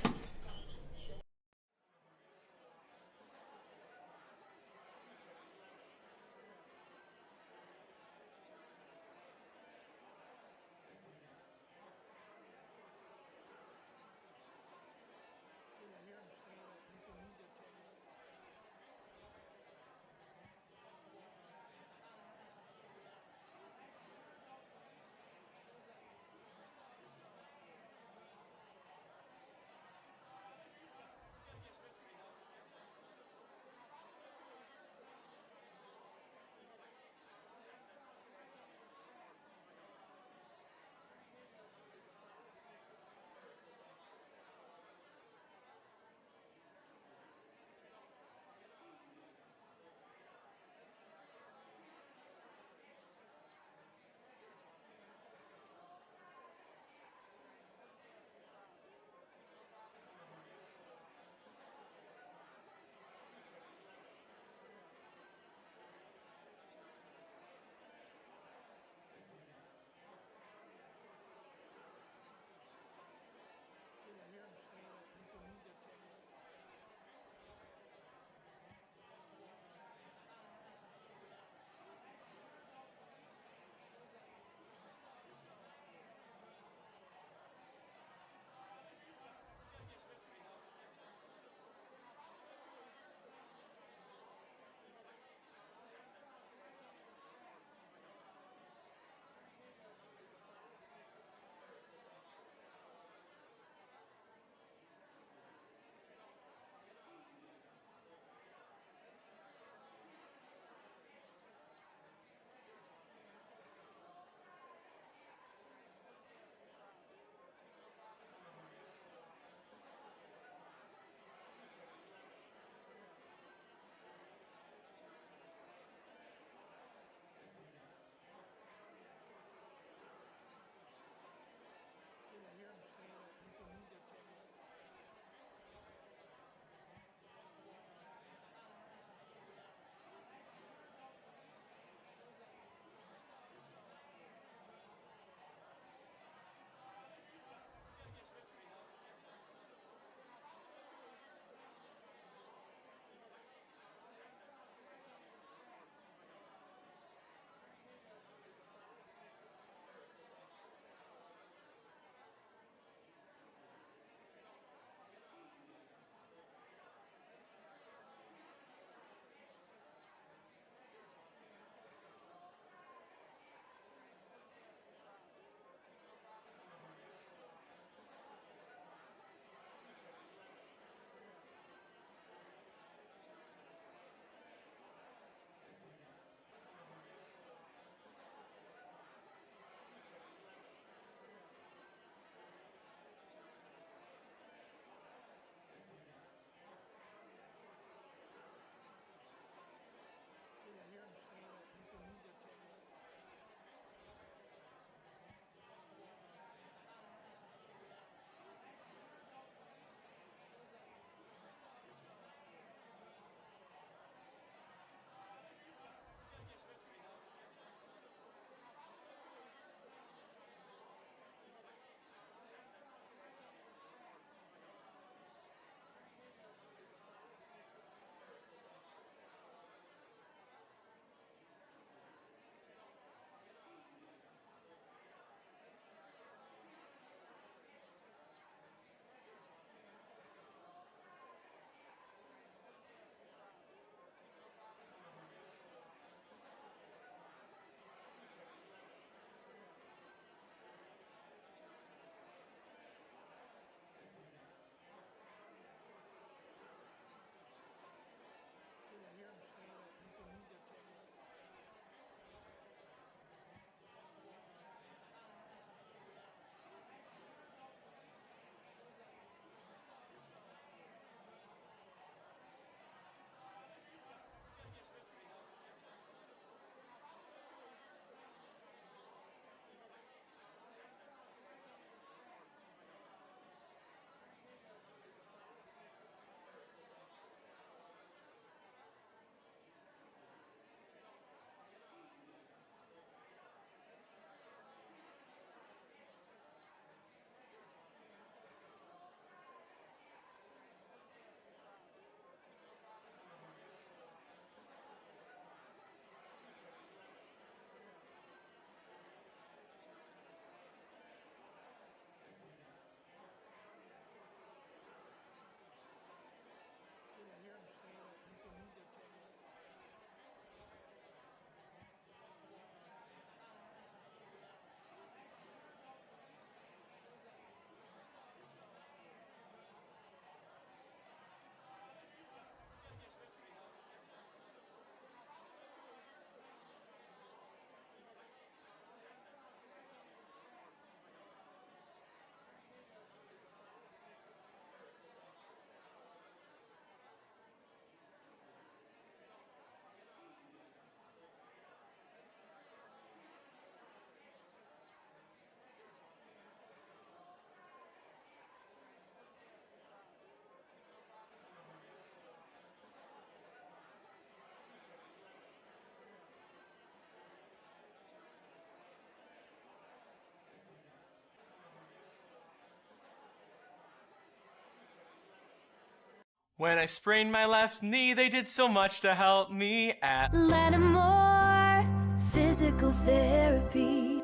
When I sprained my left knee, they did so much to help me at
Lattimore Physical Therapy.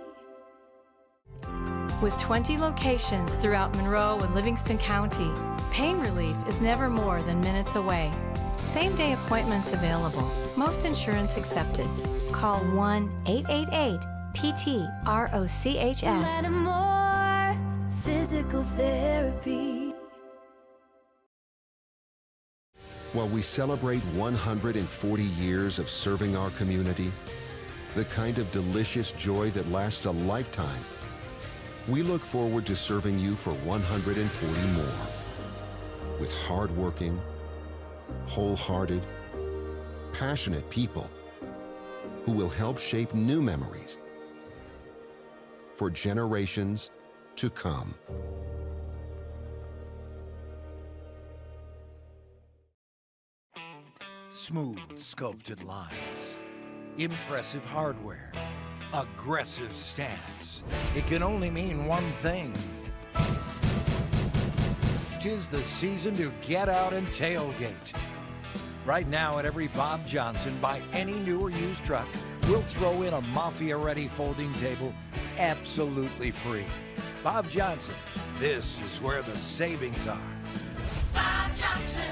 With 20 locations throughout Monroe and Livingston County, pain relief is never more than minutes away. Same-day appointments available. Most insurance accepted. Call 1-888-PT-ROCHS.
Lattimore Physical Therapy.
While we celebrate 140 years of serving our community, the kind of delicious joy that lasts a lifetime, we look forward to serving you for 140 more. With hardworking, wholehearted, passionate people who will help shape new memories for generations to come.
Smooth sculpted lines, impressive hardware, aggressive stance. It can only mean one thing. 'Tis the season to get out and tailgate. Right now at every Bob Johnson, buy any new or used truck, we'll throw in a Mafia-ready folding table absolutely free. Bob Johnson, this is where the savings are.
Bob Johnson.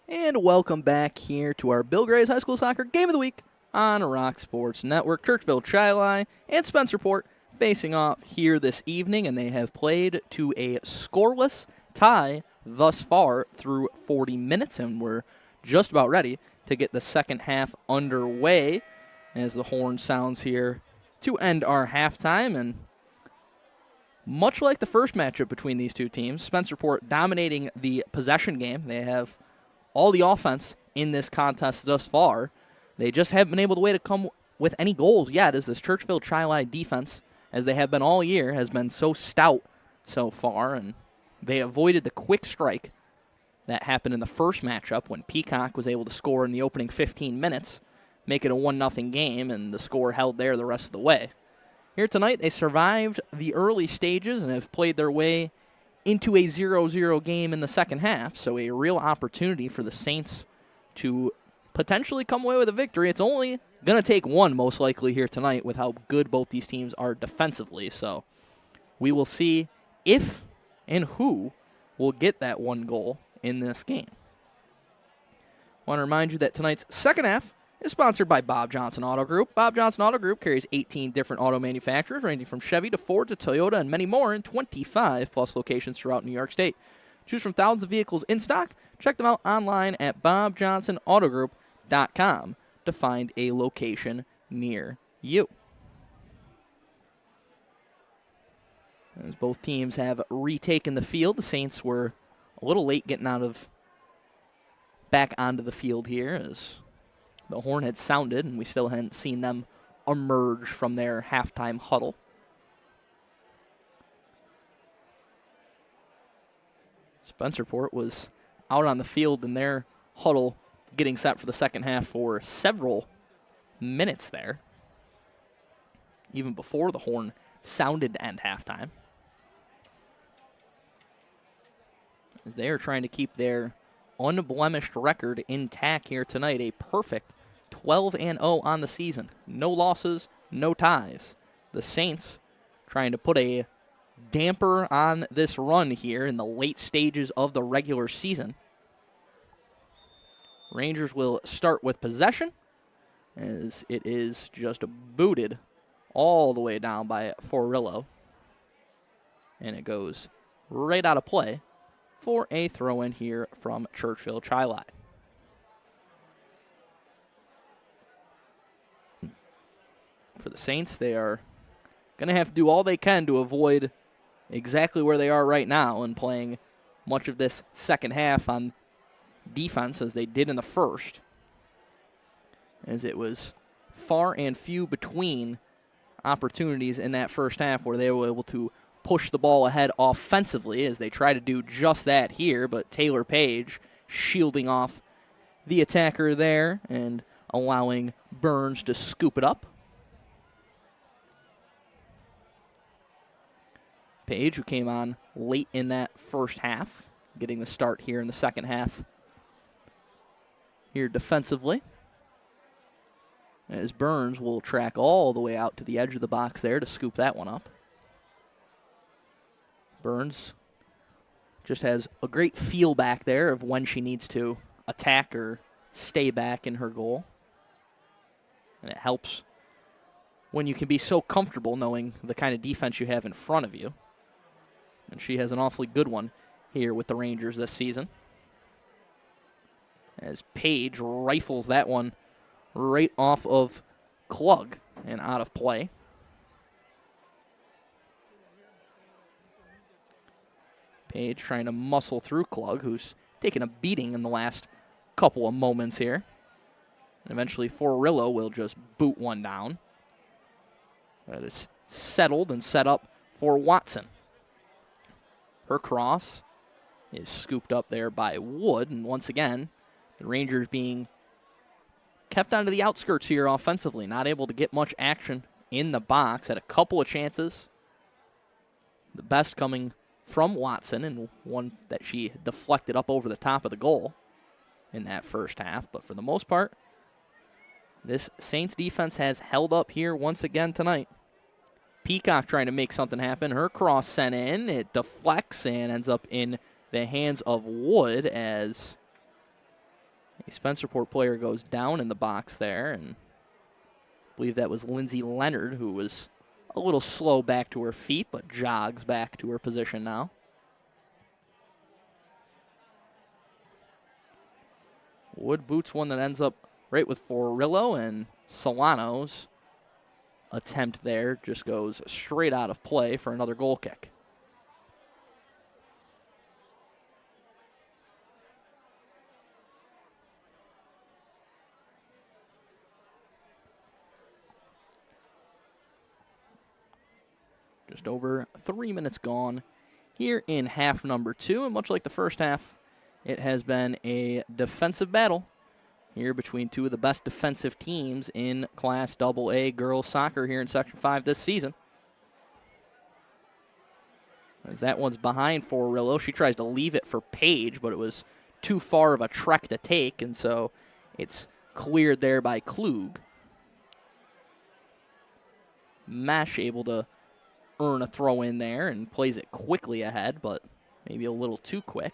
And welcome back here to our Bill Gray's High School Soccer Game of the Week on Rock Sports Network. Churchville-Chili and Spencerport facing off here this evening, and they have played to a scoreless tie thus far through 40 minutes, and we're just about ready to get the second half underway as the horn sounds here to end our halftime. And much like the first matchup between these two teams, Spencerport dominating the possession game. They have all the offense in this contest thus far. They just haven't been able to come with any goals yet, as this Churchville-Chili defense, as they have been all year, has been so stout so far, and they avoided the quick strike that happened in the first matchup when Peacock was able to score in the opening 15 minutes, make it a 1-0 game, and the score held there the rest of the way. Here tonight, they survived the early stages and have played their way into a 0-0 game in the second half, so a real opportunity for the Saints to potentially come away with a victory. It's only going to take one, most likely, here tonight with how good both these teams are defensively, so we will see if and who will get that one goal in this game. I want to remind you that tonight's second half is sponsored by Bob Johnson Auto Group. Bob Johnson Auto Group carries 18 different auto manufacturers, ranging from Chevy to Ford to Toyota and many more in 25-plus locations throughout New York State. Choose from thousands of vehicles in stock. Check them out online at bobjohnsonautogroup.com to find a location near you. As both teams have retaken the field, the Saints were a little late getting back onto the field here, as the horn had sounded, and we still hadn't seen them emerge from their halftime huddle. Spencerport was out on the field in their huddle getting set for the second half for several minutes there, even before the horn sounded to end halftime, as they are trying to keep their unblemished record intact here tonight, a perfect 12-0 on the season. No losses, no ties. The Saints trying to put a damper on this run here in the late stages of the regular season. Rangers will start with possession, as it is just booted all the way down by Forillo, and it goes right out of play for a throw-in here from Churchville-Chili. For the Saints, they are going to have to do all they can to avoid exactly where they are right now and playing much of this second half on defense as they did in the first, as it was far and few between opportunities in that first half where they were able to push the ball ahead offensively, as they try to do just that here, but Taylor Page shielding off the attacker there and allowing Burns to scoop it up. Page, who came on late in that first half, getting the start here in the second half. Here defensively, as Burns will track all the way out to the edge of the box there to scoop that one up. Burns just has a great feel back there of when she needs to attack or stay back in her goal. And it helps when you can be so comfortable knowing the kind of defense you have in front of you. And she has an awfully good one here with the Rangers this season. As Page rifles that one right off of Klug and out of play. Page trying to muscle through Klug, who's taken a beating in the last couple of moments here. And eventually Forillo will just boot one down. That is settled and set up for Watson. Her cross is scooped up there by Wood, and once again, the Rangers being kept onto the outskirts here offensively, not able to get much action in the box. Had a couple of chances, the best coming from Watson, and one that she deflected up over the top of the goal in that first half. But for the most part, this Saints defense has held up here once again tonight. Peacock trying to make something happen. Her cross sent in. It deflects and ends up in the hands of Wood as a Spencerport player goes down in the box there. And I believe that was Lindsay Leonard, who was a little slow back to her feet, but jogs back to her position now. Wood boots one that ends up right with Forillo, and Solano's attempt there just goes straight out of play for another goal kick. Just over 3 minutes gone here in half number 2, and much like the first half, it has been a defensive battle here between two of the best defensive teams in Class AA girls soccer here in Section 5 this season. As that one's behind Forillo, she tries to leave it for Page, but it was too far of a trek to take, and so it's cleared there by Klug. Mesh able to earn a throw in there and plays it quickly ahead, but maybe a little too quick.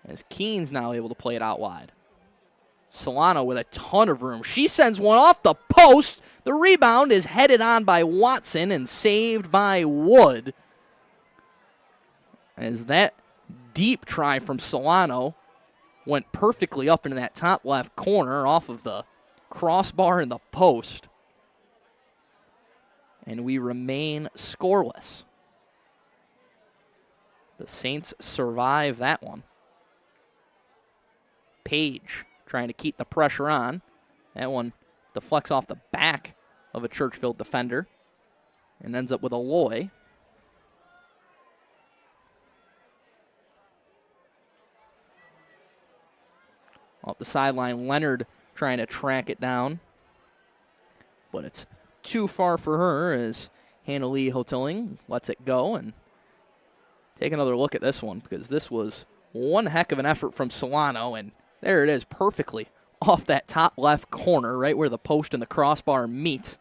As Keene's now able to play it out wide. Solano with a ton of room. She sends one off the post. The rebound is headed on by Watson and saved by Wood. As that deep try from Solano went perfectly up into that top left corner off of the crossbar and the post. And we remain scoreless. The Saints survive that one. Page trying to keep the pressure on. That one deflects off the back of a Churchville defender and ends up with Aloy. Off the sideline, Leonard trying to track it down, but it's too far for her as Hannah Lee Hoteling lets it go. And take another look at this one, because this was one heck of an effort from Solano, and there it is perfectly off that top left corner, right where the post and the crossbar meet.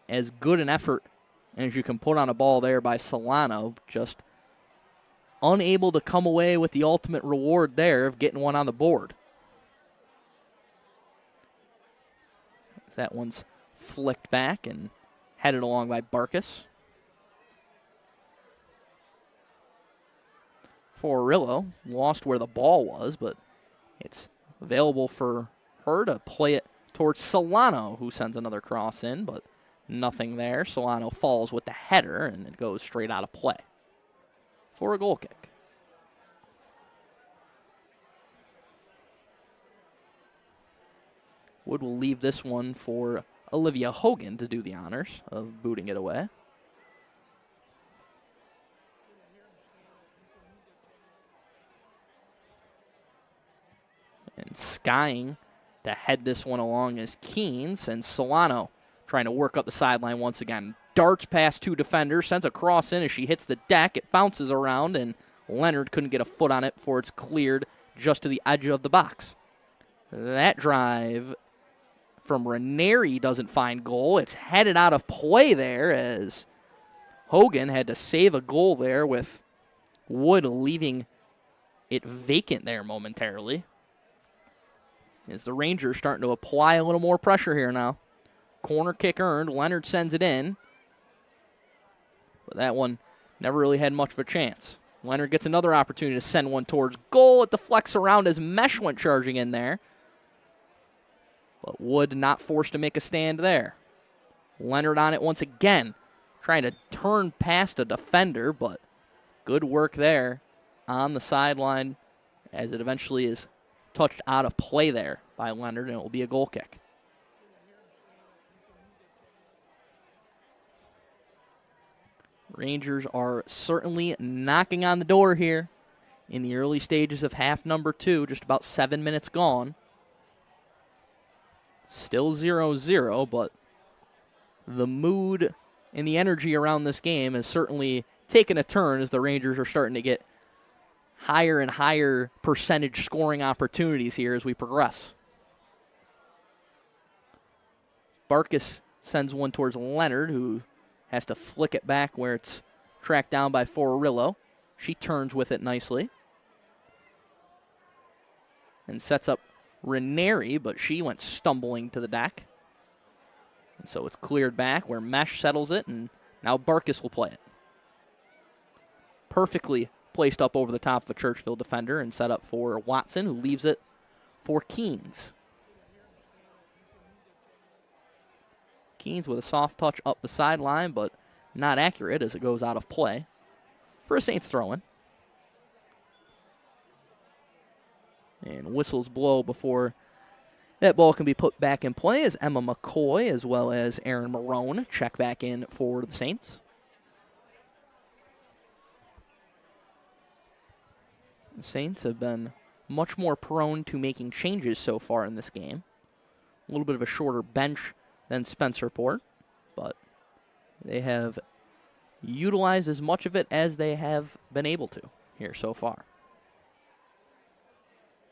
As good an effort as you can put on a ball there by Solano, just unable to come away with the ultimate reward there of getting one on the board. That one's flicked back and headed along by Barkus. Forillo lost where the ball was, but it's available for her to play it towards Solano, who sends another cross in, but nothing there. Solano falls with the header, and it goes straight out of play for a goal kick. Wood will leave this one for Olivia Hogan to do the honors of booting it away. And skying To head this one along is Keynes, and Solano trying to work up the sideline once again. Darts past 2 defenders, sends a cross in as she hits the deck. It bounces around, and Leonard couldn't get a foot on it before it's cleared just to the edge of the box. That drive from Ranieri doesn't find goal. It's headed out of play there as Hogan had to save a goal there with Wood leaving it vacant there momentarily. As the Rangers starting to apply a little more pressure here now. Corner kick earned. Leonard sends it in. But that one never really had much of a chance. Leonard gets another opportunity to send one towards goal. It deflects around as Mesh went charging in there. But Wood not forced to make a stand there. Leonard on it once again. Trying to turn past a defender, but good work there on the sideline as it eventually is touched out of play there by Leonard, and it will be a goal kick. Rangers are certainly knocking on the door here in the early stages of half number 2, just about 7 minutes gone. Still 0-0, but the mood and the energy around this game has certainly taken a turn as the Rangers are starting to get higher and higher percentage scoring opportunities here as we progress. Barkas sends one towards Leonard, who has to flick it back where it's tracked down by Forillo. She turns with it nicely and sets up Ranieri, but she went stumbling to the deck. And so it's cleared back where Mesh settles it, and now Barkas will play it. Perfectly placed up over the top of a Churchville defender and set up for Watson, who leaves it for Keynes. Keynes with a soft touch up the sideline, but not accurate as it goes out of play for a Saints throw-in. And whistles blow before that ball can be put back in play as Emma McCoy as well as Aaron Marone check back in for the Saints. The Saints have been much more prone to making changes so far in this game. A little bit of a shorter bench than Spencerport, but they have utilized as much of it as they have been able to here so far.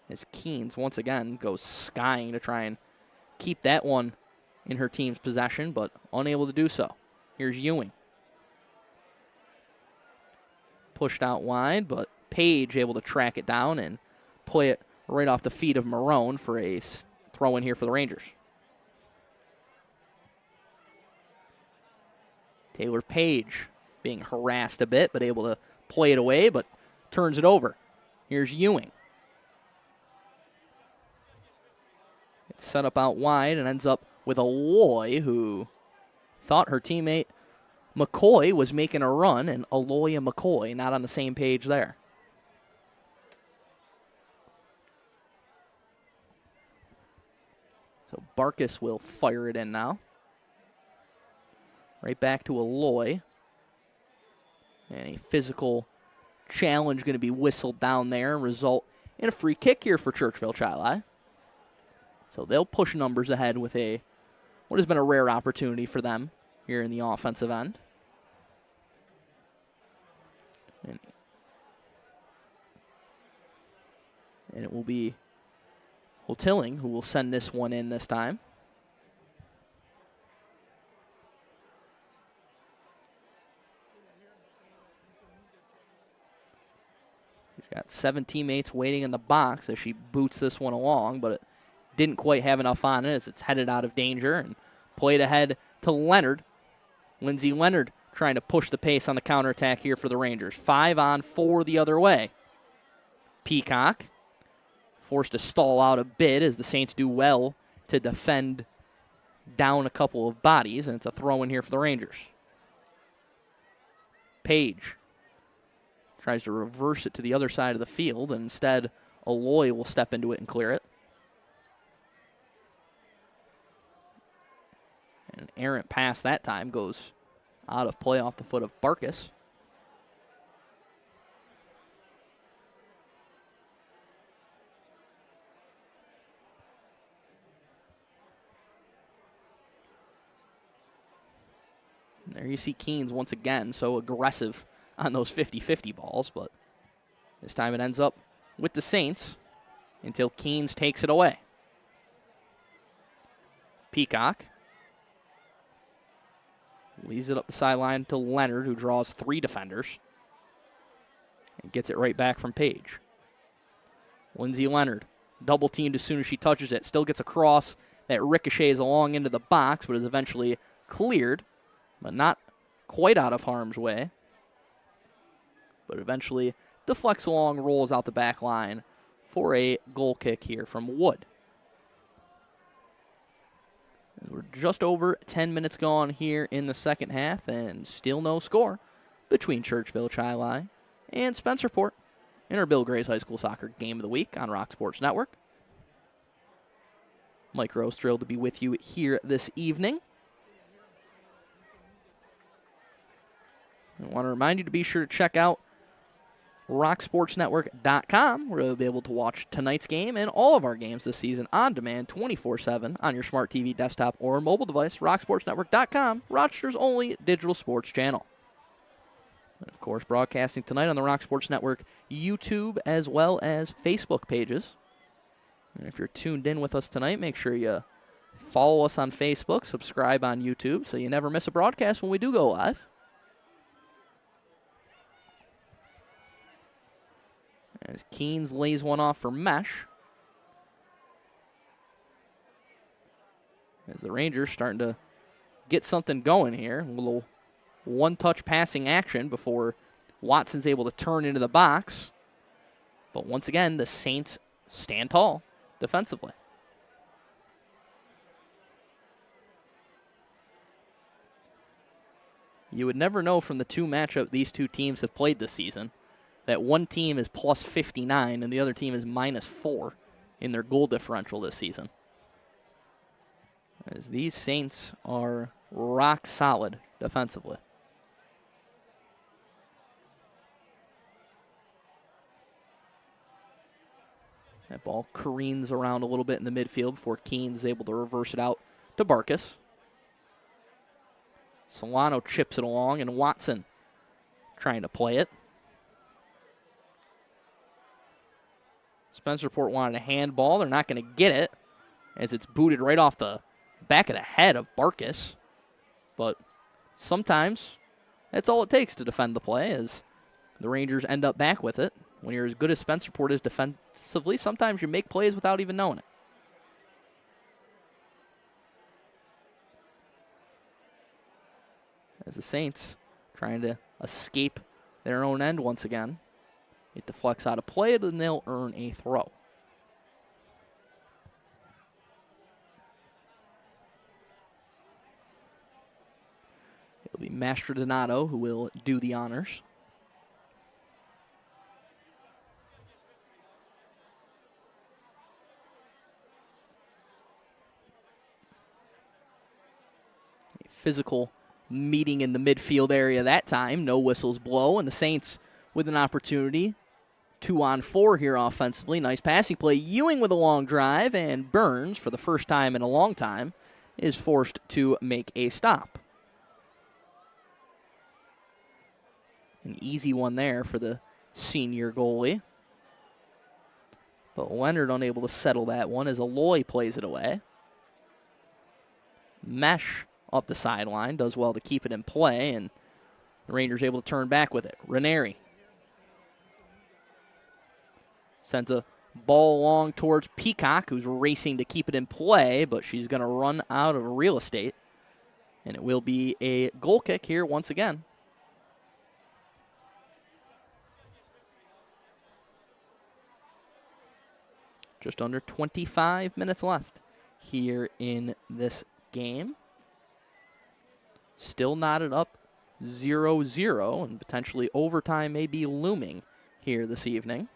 As Keynes once again goes skying to try and keep that one in her team's possession, but unable to do so. Here's Ewing. Pushed out wide, but Page able to track it down and play it right off the feet of Marone for a throw-in here for the Rangers. Taylor Page being harassed a bit, but able to play it away, but turns it over. Here's Ewing. It's set up out wide and ends up with Aloy, who thought her teammate McCoy was making a run, and Aloy and McCoy not on the same page there. So Barkas will fire it in now. Right back to Aloy. And a physical challenge going to be whistled down there and result in a free kick here for Churchville-Chili. So they'll push numbers ahead with what has been a rare opportunity for them here in the offensive end. And it will be Hotilling who will send this one in this time. She's got 7 teammates waiting in the box as she boots this one along, but it didn't quite have enough on it as it's headed out of danger and played ahead to Leonard. Lindsay Leonard trying to push the pace on the counterattack here for the Rangers. 5 on 4 the other way. Peacock forced to stall out a bit as the Saints do well to defend down a couple of bodies, and it's a throw-in here for the Rangers. Page tries to reverse it to the other side of the field, and instead Aloy will step into it and clear it. And an errant pass that time goes out of play off the foot of Barkas. There you see Keenes once again so aggressive on those 50-50 balls, but this time it ends up with the Saints until Keenes takes it away. Peacock leaves it up the sideline to Leonard, who draws 3 defenders and gets it right back from Page. Lindsay Leonard, double teamed as soon as she touches it, still gets a cross that ricochets along into the box, but is eventually cleared, but not quite out of harm's way. But eventually deflects along, rolls out the back line for a goal kick here from Wood. We're just over 10 minutes gone here in the second half, and still no score between Churchville-Chili and Spencerport in our Bill Gray's High School Soccer Game of the Week on Rock Sports Network. Mike Rose, thrilled to be with you here this evening. I want to remind you to be sure to check out rocksportsnetwork.com, where you'll be able to watch tonight's game and all of our games this season on demand 24/7 on your smart TV, desktop, or mobile device. rocksportsnetwork.com, Rochester's only digital sports channel. And of course, broadcasting tonight on the Rock Sports Network YouTube as well as Facebook pages. And if you're tuned in with us tonight, make sure you follow us on Facebook, subscribe on YouTube, so you never miss a broadcast when we do go live. As Keenes lays one off for Mesh. As the Rangers starting to get something going here. A little one-touch passing action before Watson's able to turn into the box. But once again, the Saints stand tall defensively. You would never know from the 2 matchups these 2 teams have played this season that one team is plus 59 and the other team is minus 4 in their goal differential this season. As these Saints are rock solid defensively. That ball careens around a little bit in the midfield before Keenes is able to reverse it out to Barkus. Solano chips it along, and Watson trying to play it. Spencerport wanted a handball. They're not going to get it as it's booted right off the back of the head of Barkus. But sometimes that's all it takes to defend the play, as the Rangers end up back with it. When you're as good as Spencerport is defensively, sometimes you make plays without even knowing it. As the Saints trying to escape their own end once again. It deflects out of play, and they'll earn a throw. It'll be Mastrodonato who will do the honors. A physical meeting in the midfield area that time. No whistles blow, and the Saints with an opportunity. 2-on-4 here offensively. Nice passing play. Ewing with a long drive, and Burns, for the first time in a long time, is forced to make a stop. An easy one there for the senior goalie. But Leonard unable to settle that one as Aloy plays it away. Mesh up the sideline, does well to keep it in play, and the Rangers able to turn back with it. Ranieri sends a ball along towards Peacock, who's racing to keep it in play, but she's going to run out of real estate. And it will be a goal kick here once again. Just under 25 minutes left here in this game. Still knotted up 0-0, and potentially overtime may be looming here this evening.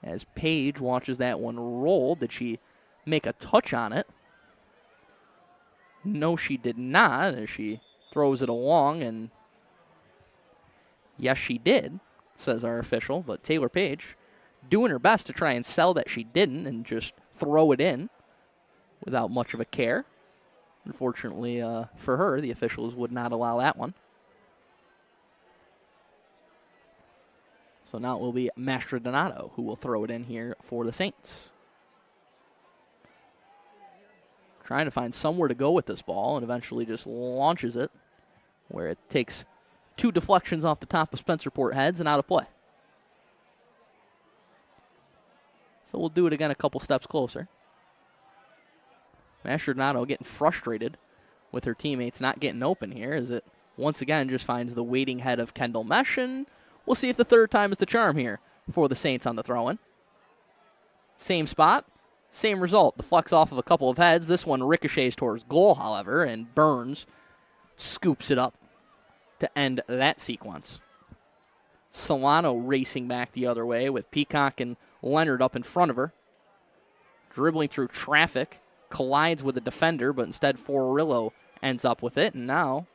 As Page watches that one roll, did she make a touch on it? No, she did not, as she throws it along, and yes, she did, says our official, but Taylor Page doing her best to try and sell that she didn't and just throw it in without much of a care. Unfortunately for her, the officials would not allow that one. So now it will be Mastrodonato who will throw it in here for the Saints. Trying to find somewhere to go with this ball and eventually just launches it where it takes 2 deflections off the top of Spencerport heads and out of play. So we'll do it again a couple steps closer. Mastrodonato getting frustrated with her teammates not getting open here as it once again just finds the waiting head of Kendall Mesh, and we'll see if the third time is the charm here for the Saints on the throw-in. Same spot, same result. Deflects off of a couple of heads. This one ricochets towards goal, however, and Burns scoops it up to end that sequence. Solano racing back the other way with Peacock and Leonard up in front of her. Dribbling through traffic, collides with a defender, but instead Forillo ends up with it, and now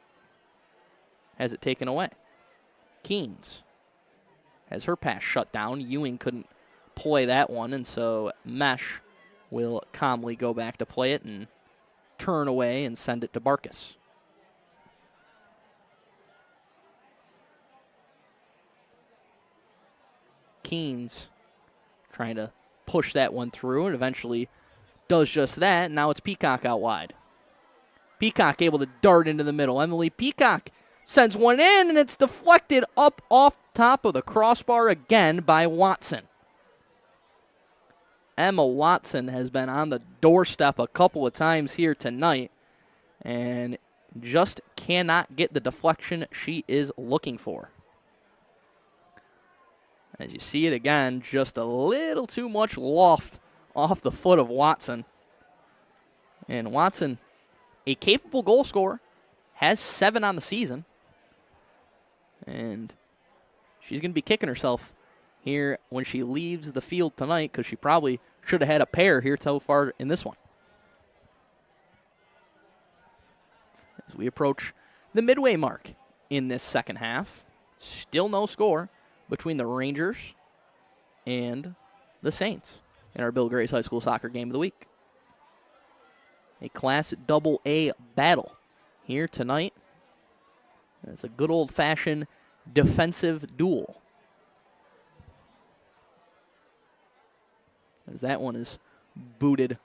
has it taken away. Keynes has her pass shut down. Ewing couldn't play that one, and so Mesh will calmly go back to play it and turn away and send it to Barkas. Keynes trying to push that one through and eventually does just that. And now it's Peacock out wide. Peacock able to dart into the middle. Emily Peacock sends one in, and it's deflected up off top of the crossbar again by Watson. Emma Watson has been on the doorstep a couple of times here tonight and just cannot get the deflection she is looking for. As you see it again, just a little too much loft off the foot of Watson. And Watson, a capable goal scorer, has 7 on the season. And she's going to be kicking herself here when she leaves the field tonight because she probably should have had a pair here so far in this one. As we approach the midway mark in this second half, still no score between the Rangers and the Saints in our Bill Grace High School Soccer Game of the Week. A Class AA battle here tonight. It's a good old-fashioned defensive duel. As that one is booted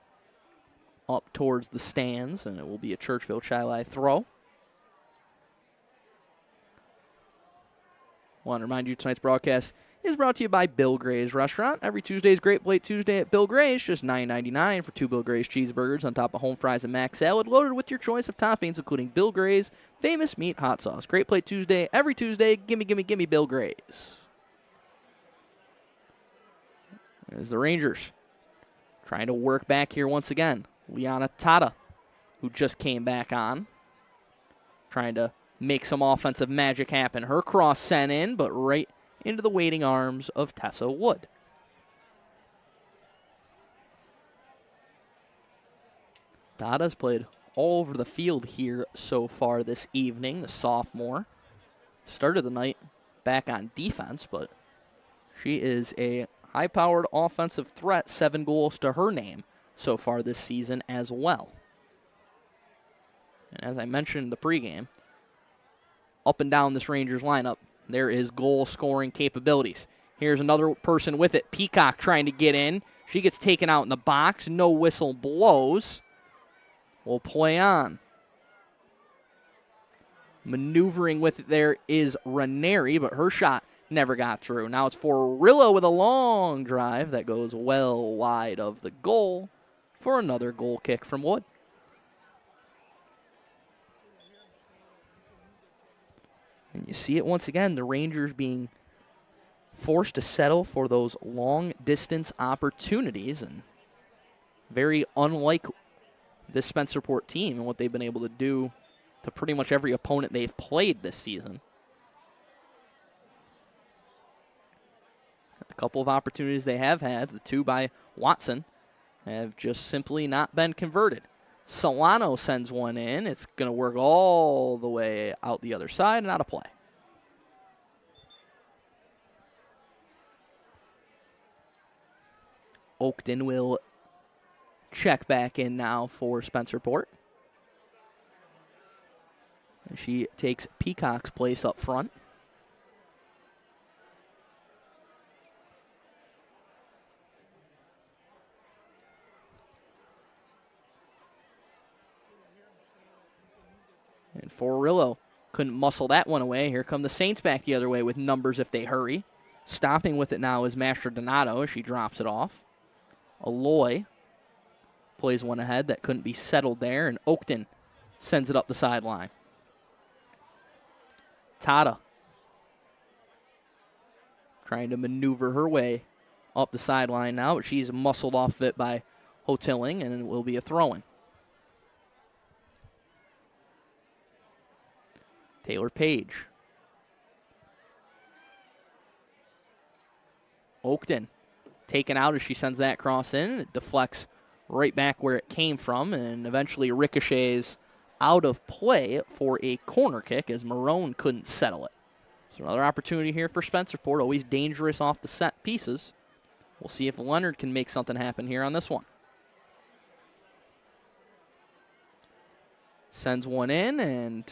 up towards the stands, and it will be a Churchville-Chili throw. Want to remind you tonight's broadcast is brought to you by Bill Gray's Restaurant. Every Tuesday is Great Plate Tuesday at Bill Gray's, just $9.99 for 2 Bill Gray's cheeseburgers on top of home fries and mac salad, loaded with your choice of toppings, including Bill Gray's famous meat hot sauce. Great Plate Tuesday, every Tuesday. Gimme, gimme, gimme Bill Gray's. As the Rangers trying to work back here once again. Liana Tata, who just came back on, trying to make some offensive magic happen. Her cross sent in, but right into the waiting arms of Tessa Wood. Tata's played all over the field here so far this evening, the sophomore. Started the night back on defense, but she is a high-powered offensive threat, 7 goals to her name so far this season as well. And as I mentioned in the pregame, up and down this Rangers lineup, there is goal-scoring capabilities. Here's another person with it. Peacock trying to get in. She gets taken out in the box. No whistle blows. We'll play on. Maneuvering with it there is Ranieri, but her shot never got through. Now it's Forillo with a long drive that goes well wide of the goal for another goal kick from Wood. And you see it once again, the Rangers being forced to settle for those long-distance opportunities, and very unlike this Spencerport team and what they've been able to do to pretty much every opponent they've played this season. A couple of opportunities they have had, the 2 by Watson, have just simply not been converted. Solano sends one in. It's going to work all the way out the other side and out of play. Oakton will check back in now for Spencerport. And she takes Peacock's place up front. And Forillo couldn't muscle that one away. Here come the Saints back the other way with numbers if they hurry. Stopping with it now is Master Donato as she drops it off. Aloy plays one ahead that couldn't be settled there, and Oakton sends it up the sideline. Tata trying to maneuver her way up the sideline now, but she's muscled off it by Hotilling, and it will be a throw-in. Taylor Page. Oakton taken out as she sends that cross in. It deflects right back where it came from and eventually ricochets out of play for a corner kick as Marone couldn't settle it. So another opportunity here for Spencerport, always dangerous off the set pieces. We'll see if Leonard can make something happen here on this one. Sends one in, and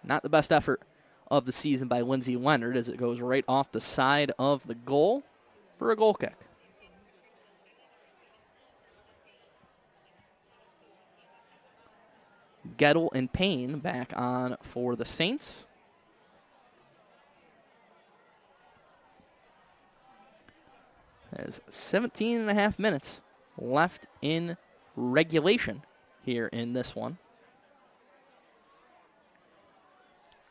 not the best effort of the season by Lindsay Leonard as it goes right off the side of the goal for a goal kick. Gettle and Payne back on for the Saints. There's 17 and a half minutes left in regulation here in this one.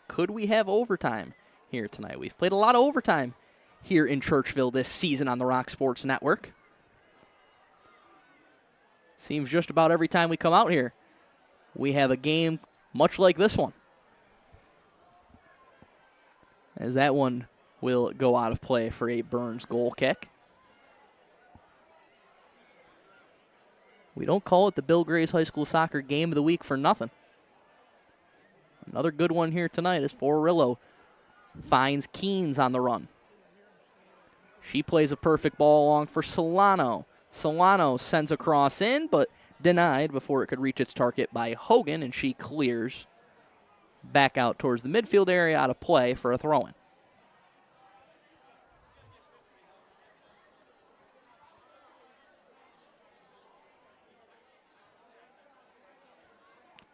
Could we have overtime here tonight? We've played a lot of overtime here in Churchville this season on the Rock Sports Network. Seems just about every time we come out here, we have a game much like this one. As that one will go out of play for a Burns goal kick. We don't call it the Bill Grays High School Soccer Game of the Week for nothing. Another good one here tonight as Forillo finds Keynes on the run. She plays a perfect ball along for Solano. Solano sends a cross in, but denied before it could reach its target by Hogan, and she clears back out towards the midfield area out of play for a throw-in.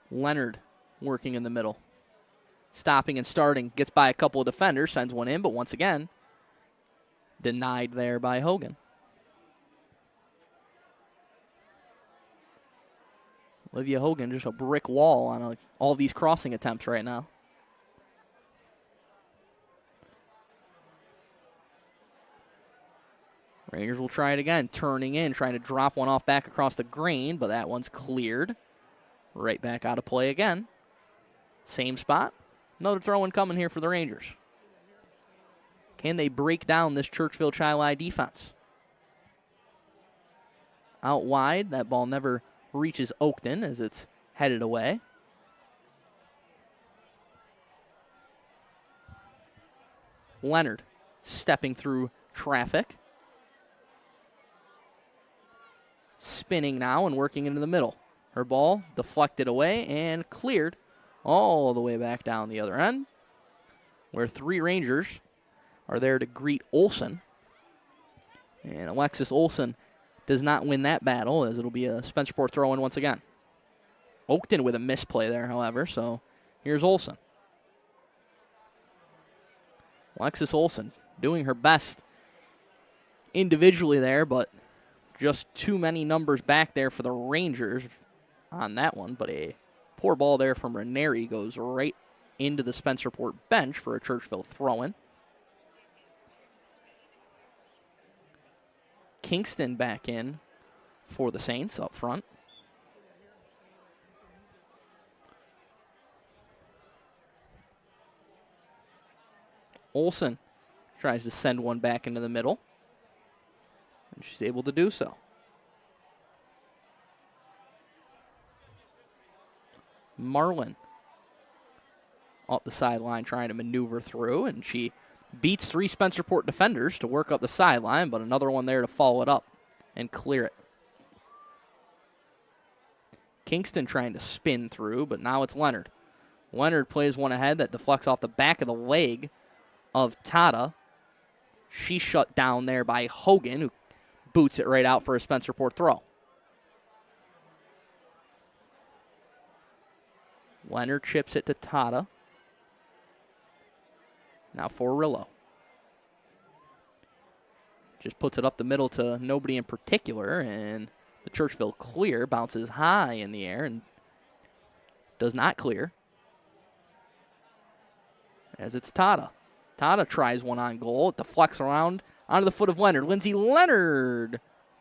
Leonard working in the middle. Stopping and starting, gets by a couple of defenders, sends one in, but once again, denied there by Hogan. Olivia Hogan, just a brick wall on all these crossing attempts right now. Rangers will try it again, turning in, trying to drop one off back across the green, but that one's cleared. Right back out of play again. Same spot. Another throw-in coming here for the Rangers. Can they break down this Churchville-Chili defense? Out wide, that ball never reaches Oakton as it's headed away. Leonard stepping through traffic. Spinning now and working into the middle. Her ball deflected away and cleared all the way back down the other end, where three Rangers are there to greet Olsen. And Alexis Olsen does not win that battle, as it'll be a Spencerport throw-in once again. Oakton with a misplay there, however, so here's Olsen. Alexis Olsen doing her best individually there, but just too many numbers back there for the Rangers on that one, but a poor ball there from Ranieri goes right into the Spencerport bench for a Churchville throw-in. Kingston back in for the Saints up front. Olsen tries to send one back into the middle, and she's able to do so. Marlin up the sideline trying to maneuver through, and she beats three Spencerport defenders to work up the sideline, but another one there to follow it up and clear it. Kingston trying to spin through, but now it's Leonard. Leonard plays one ahead that deflects off the back of the leg of Tata. She's shut down there by Hogan, who boots it right out for a Spencerport throw. Leonard chips it to Tata. Now for Rillo. Just puts it up the middle to nobody in particular, and the Churchville clear bounces high in the air and does not clear. As it's Tata. Tata tries one on goal. It deflects around onto the foot of Leonard. Lindsay Leonard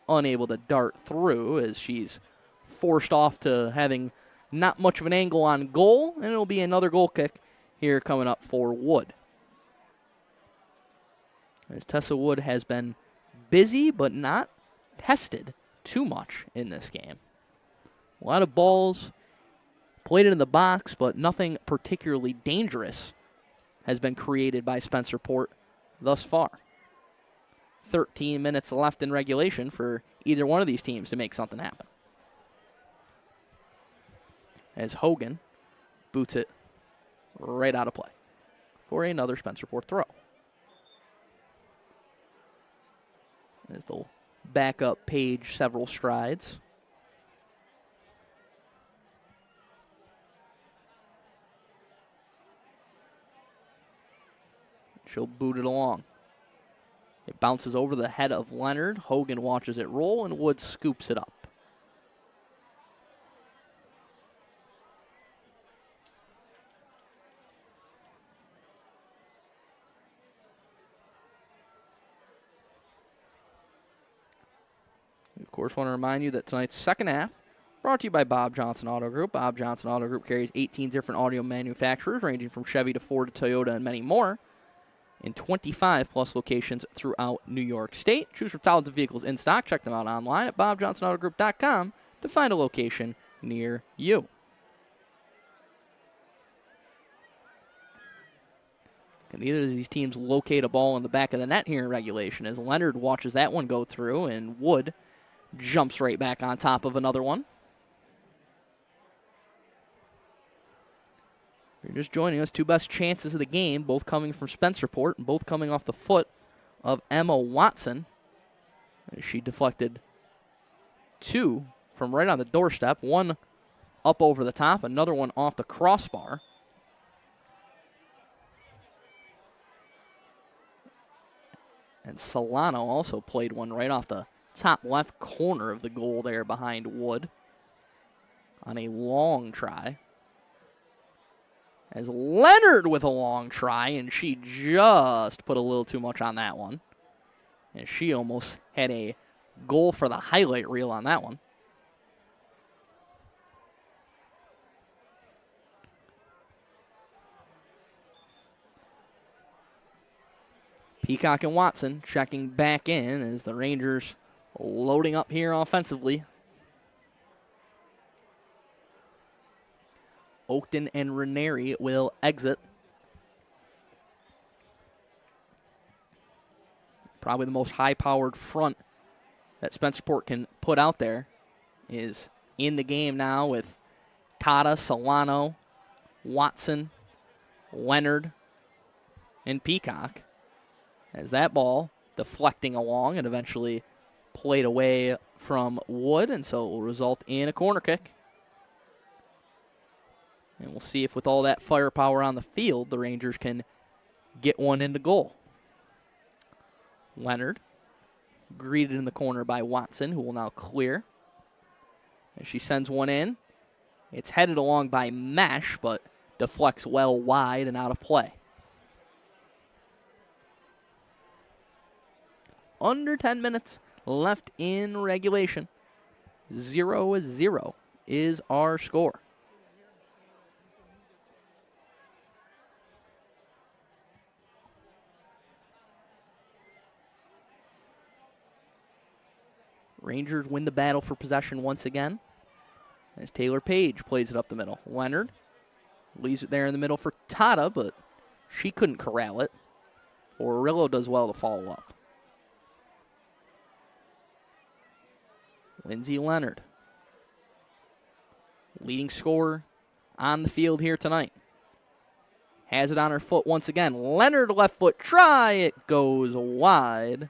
unable to dart through as she's forced off to having not much of an angle on goal, and it'll be another goal kick here coming up for Wood. As Tessa Wood has been busy but not tested too much in this game. A lot of balls played in the box, but nothing particularly dangerous has been created by Spencerport thus far. 13 minutes left in regulation for either one of these teams to make something happen. As Hogan boots it right out of play for another Spencerport throw. As they'll back up Page several strides. She'll boot it along. It bounces over the head of Leonard. Hogan watches it roll, and Wood scoops it up. We, of course, want to remind you that tonight's second half brought to you by Bob Johnson Auto Group. Bob Johnson Auto Group carries 18 different audio manufacturers, ranging from Chevy to Ford to Toyota and many more, in 25-plus locations throughout New York State. Choose from thousands of vehicles in stock. Check them out online at BobJohnsonAutoGroup.com to find a location near you. Can neither of these teams locate a ball in the back of the net here in regulation, as Leonard watches that one go through, and Wood jumps right back on top of another one. If you're just joining us, two best chances of the game, both coming from Spencerport and both coming off the foot of Emma Watson. She deflected two from right on the doorstep, one up over the top, another one off the crossbar. And Solano also played one right off the top left corner of the goal there behind Wood on a long try. As Leonard with a long try, and she just put a little too much on that one. And she almost had a goal for the highlight reel on that one. Peacock and Watson checking back in as the Rangers loading up here offensively. Oakton and Ranieri will exit. Probably the most high-powered front that Spencerport can put out there is in the game now with Tata, Solano, Watson, Leonard, and Peacock. As that ball deflecting along and eventually played away from Wood, and so it will result in a corner kick. And we'll see if with all that firepower on the field, the Rangers can get one into goal. Leonard, greeted in the corner by Watson, who will now clear. As she sends one in, it's headed along by Mesh, but deflects well wide and out of play. Under 10 minutes left in regulation. 0-0 is our score. Rangers win the battle for possession once again, as Taylor Page plays it up the middle. Leonard leaves it there in the middle for Tata, but she couldn't corral it. Forillo does well to follow up. Lindsay Leonard, leading scorer on the field here tonight. Has it on her foot once again. Leonard, left foot try. It goes wide.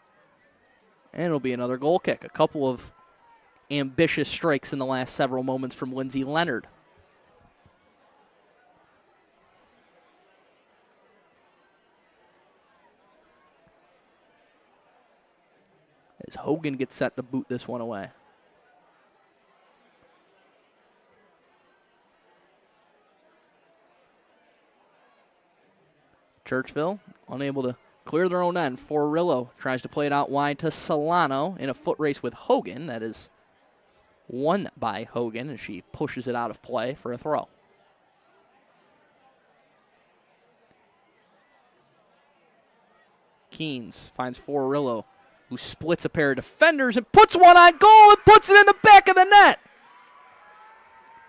And it'll be another goal kick. A couple of ambitious strikes in the last several moments from Lindsay Leonard. As Hogan gets set to boot this one away. Churchville unable to clear their own end. Forillo tries to play it out wide to Solano in a foot race with Hogan. That is won by Hogan as she pushes it out of play for a throw. Keynes finds Forillo, who splits a pair of defenders and puts one on goal and puts it in the back of the net.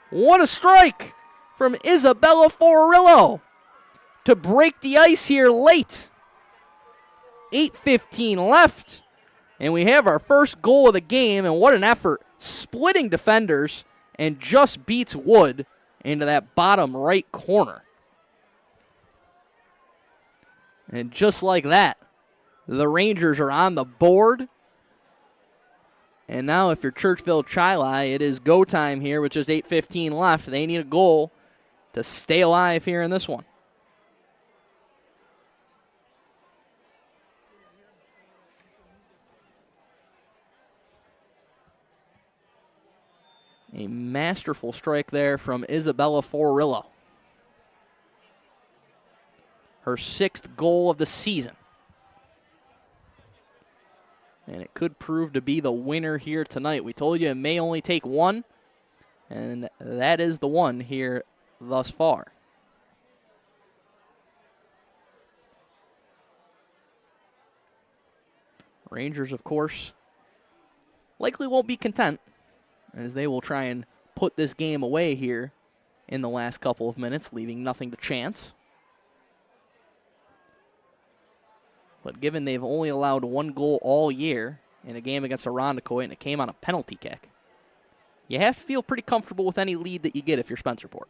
What a strike from Isabella Forillo to break the ice here late. 8:15 left, and we have our first goal of the game, and what an effort. Splitting defenders and just beats Wood into that bottom right corner. And just like that, the Rangers are on the board. And now if you're Churchville-Chili, it is go time here with just 8:15 left. They need a goal to stay alive here in this one. A masterful strike there from Isabella Forillo. Her 6th goal of the season. And it could prove to be the winner here tonight. We told you it may only take one, and that is the one here thus far. Rangers, of course, likely won't be content, as they will try and put this game away here in the last couple of minutes, leaving nothing to chance. But given they've only allowed one goal all year in a game against Irondequoit, and it came on a penalty kick, you have to feel pretty comfortable with any lead that you get if you're Spencerport.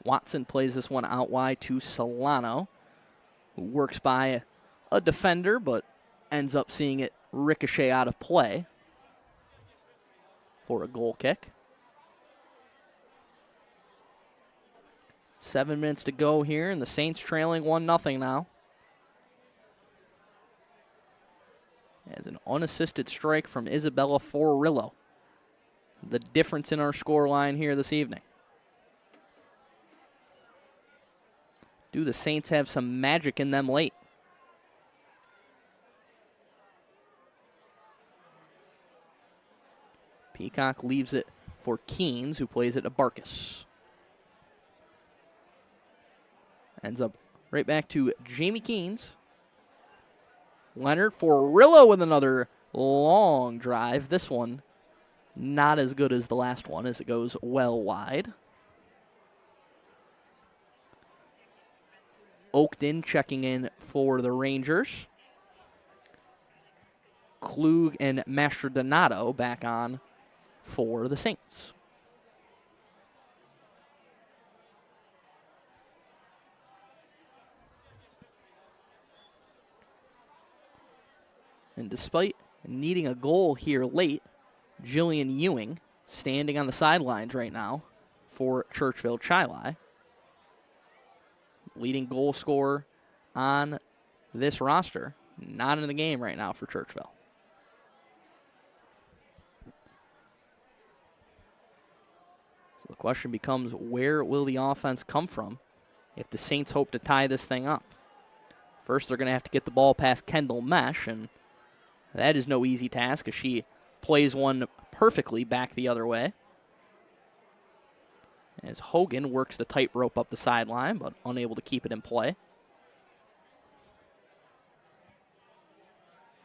Watson plays this one out wide to Solano, who works by a defender but ends up seeing it ricochet out of play for a goal kick. 7 minutes to go here, and the Saints trailing 1-0 now. As an unassisted strike from Isabella Forillo. The difference in our scoreline here this evening. Do the Saints have some magic in them late? Peacock leaves it for Keynes, who plays it to Barkus. Ends up right back to Jamie Keynes. Leonard Forillo with another long drive. This one not as good as the last one, as it goes well wide. Oakton checking in for the Rangers. Klug and Mastrodonato back on for the Saints. And despite needing a goal here late, Jillian Ewing standing on the sidelines right now for Churchville-Chili. Leading goal scorer on this roster. Not in the game right now for Churchville. So the question becomes, where will the offense come from if the Saints hope to tie this thing up? First, they're going to have to get the ball past Kendall Mesh, and that is no easy task as she plays one perfectly back the other way. As Hogan works the tightrope up the sideline, but unable to keep it in play.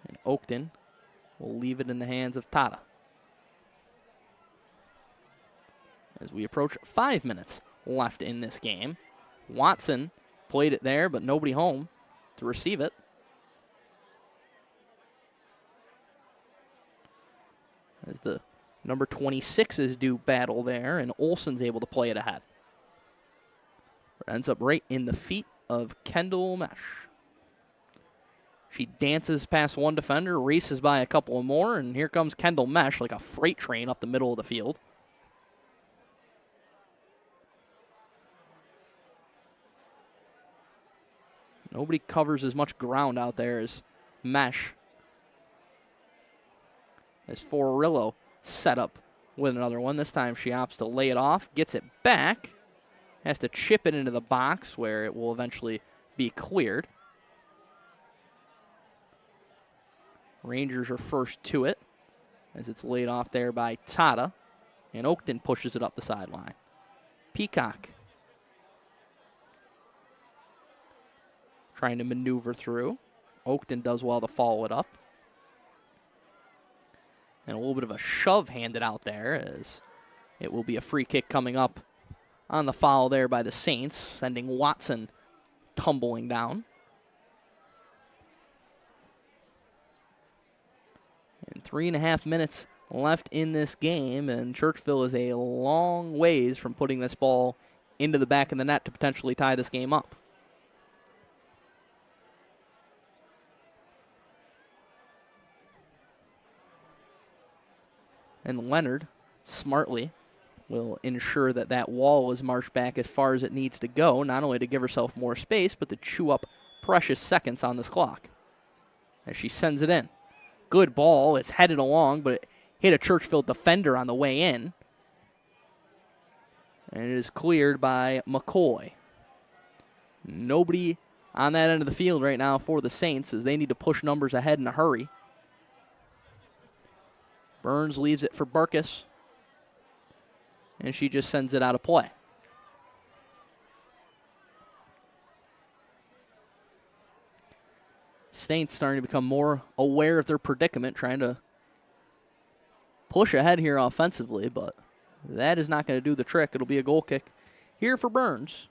And Oakton will leave it in the hands of Tata. As we approach 5 minutes left in this game. Watson played it there, but nobody home to receive it. as the number 26s do battle there, and Olsen's able to play it ahead. It ends up right in the feet of Kendall Mesh. She dances past one defender, races by a couple more, and here comes Kendall Mesh like a freight train up the middle of the field. Nobody covers as much ground out there as Mesh. As Forillo set up with another one. This time she opts to lay it off, gets it back, has to chip it into the box where it will eventually be cleared. Rangers are first to it as it's laid off there by Tata, and Oakton pushes it up the sideline. Peacock trying to maneuver through. Oakton does well to follow it up. And a little bit of a shove handed out there as it will be a free kick coming up on the foul there by the Saints, sending Watson tumbling down. And 3.5 minutes left in this game, and Churchville is a long ways from putting this ball into the back of the net to potentially tie this game up. And Leonard, smartly, will ensure that that wall is marched back as far as it needs to go, not only to give herself more space, but to chew up precious seconds on this clock. As she sends it in. Good ball. It's headed along, but it hit a Churchville defender on the way in. And it is cleared by McCoy. Nobody on that end of the field right now for the Saints as they need to push numbers ahead in a hurry. Burns leaves it for Barkus, and she just sends it out of play. Saints starting to become more aware of their predicament, trying to push ahead here offensively, but that is not going to do the trick. It'll be a goal kick here for Burns.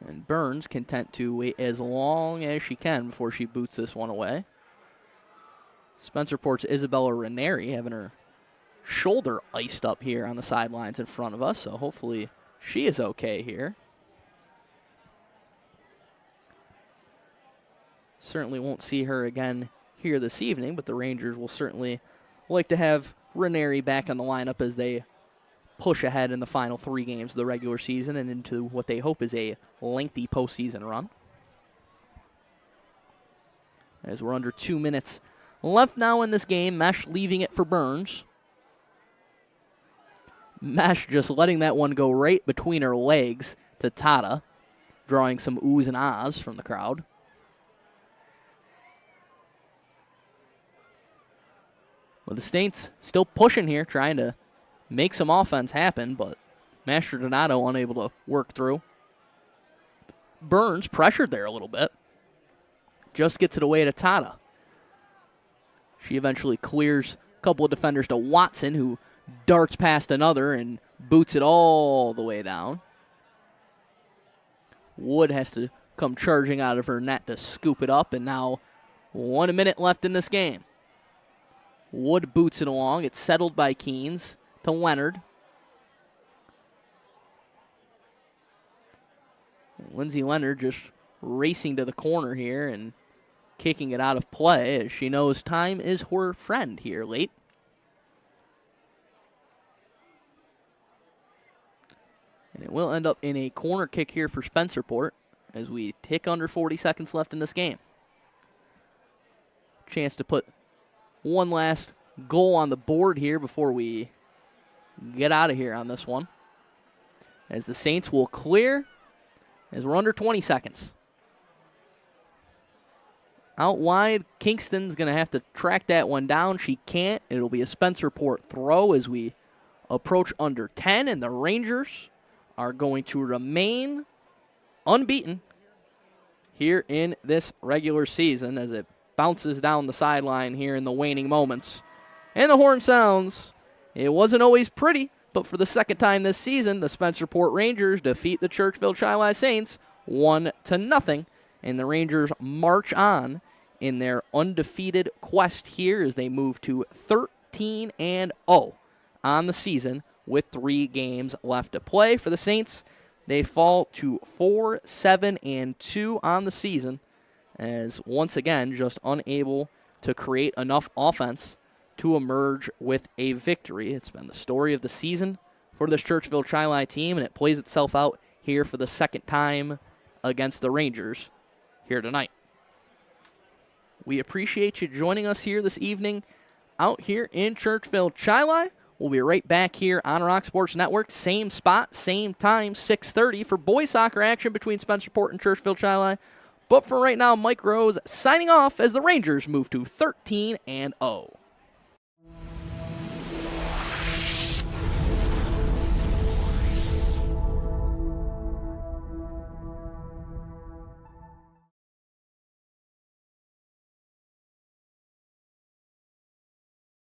And Burns content to wait as long as she can before she boots this one away. Spencerport's Isabella Ranieri having her shoulder iced up here on the sidelines in front of us, so hopefully she is okay here. Certainly won't see her again here this evening, but the Rangers will certainly like to have Ranieri back on the lineup as they push ahead in the final 3 games of the regular season and into what they hope is a lengthy postseason run. As we're under 2 minutes left now in this game, Mesh leaving it for Burns. Mesh just letting that one go right between her legs to Tata, drawing some oohs and ahs from the crowd. Well, the Saints still pushing here, trying to make some offense happen, but Master Donato unable to work through. Burns pressured there a little bit. Just gets it away to Tata. She eventually clears a couple of defenders to Watson, who darts past another and boots it all the way down. Wood has to come charging out of her net to scoop it up, and now 1 minute left in this game. Wood boots it along. It's settled by Keynes to Leonard. Lindsay Leonard just racing to the corner here and kicking it out of play as she knows time is her friend here late. And it will end up in a corner kick here for Spencerport as we tick under 40 seconds left in this game. Chance to put one last goal on the board here before we get out of here on this one. As the Saints will clear as we're under 20 seconds. Out wide, Kingston's going to have to track that one down. She can't. It'll be a Spencerport throw as we approach under 10, and the Rangers are going to remain unbeaten here in this regular season as it bounces down the sideline here in the waning moments. And the horn sounds. It wasn't always pretty, But for the second time this season, the Spencerport Rangers defeat the Churchville-Chili Saints 1-0, and the Rangers march on in their undefeated quest here as they move to 13-0 on the season with 3 games left to play. For the Saints, they fall to 4-7-2 on the season, as once again just unable to create enough offense to emerge with a victory. It's been the story of the season for this Churchville-Chili team, and it plays itself out here for the second time against the Rangers here tonight. We appreciate you joining us here this evening out here in Churchville-Chili. We'll be right back here on Rock Sports Network. Same spot, same time, 6:30 for boys soccer action between Spencerport and Churchville-Chili. But for right now, Mike Rose signing off as the Rangers move to 13-0.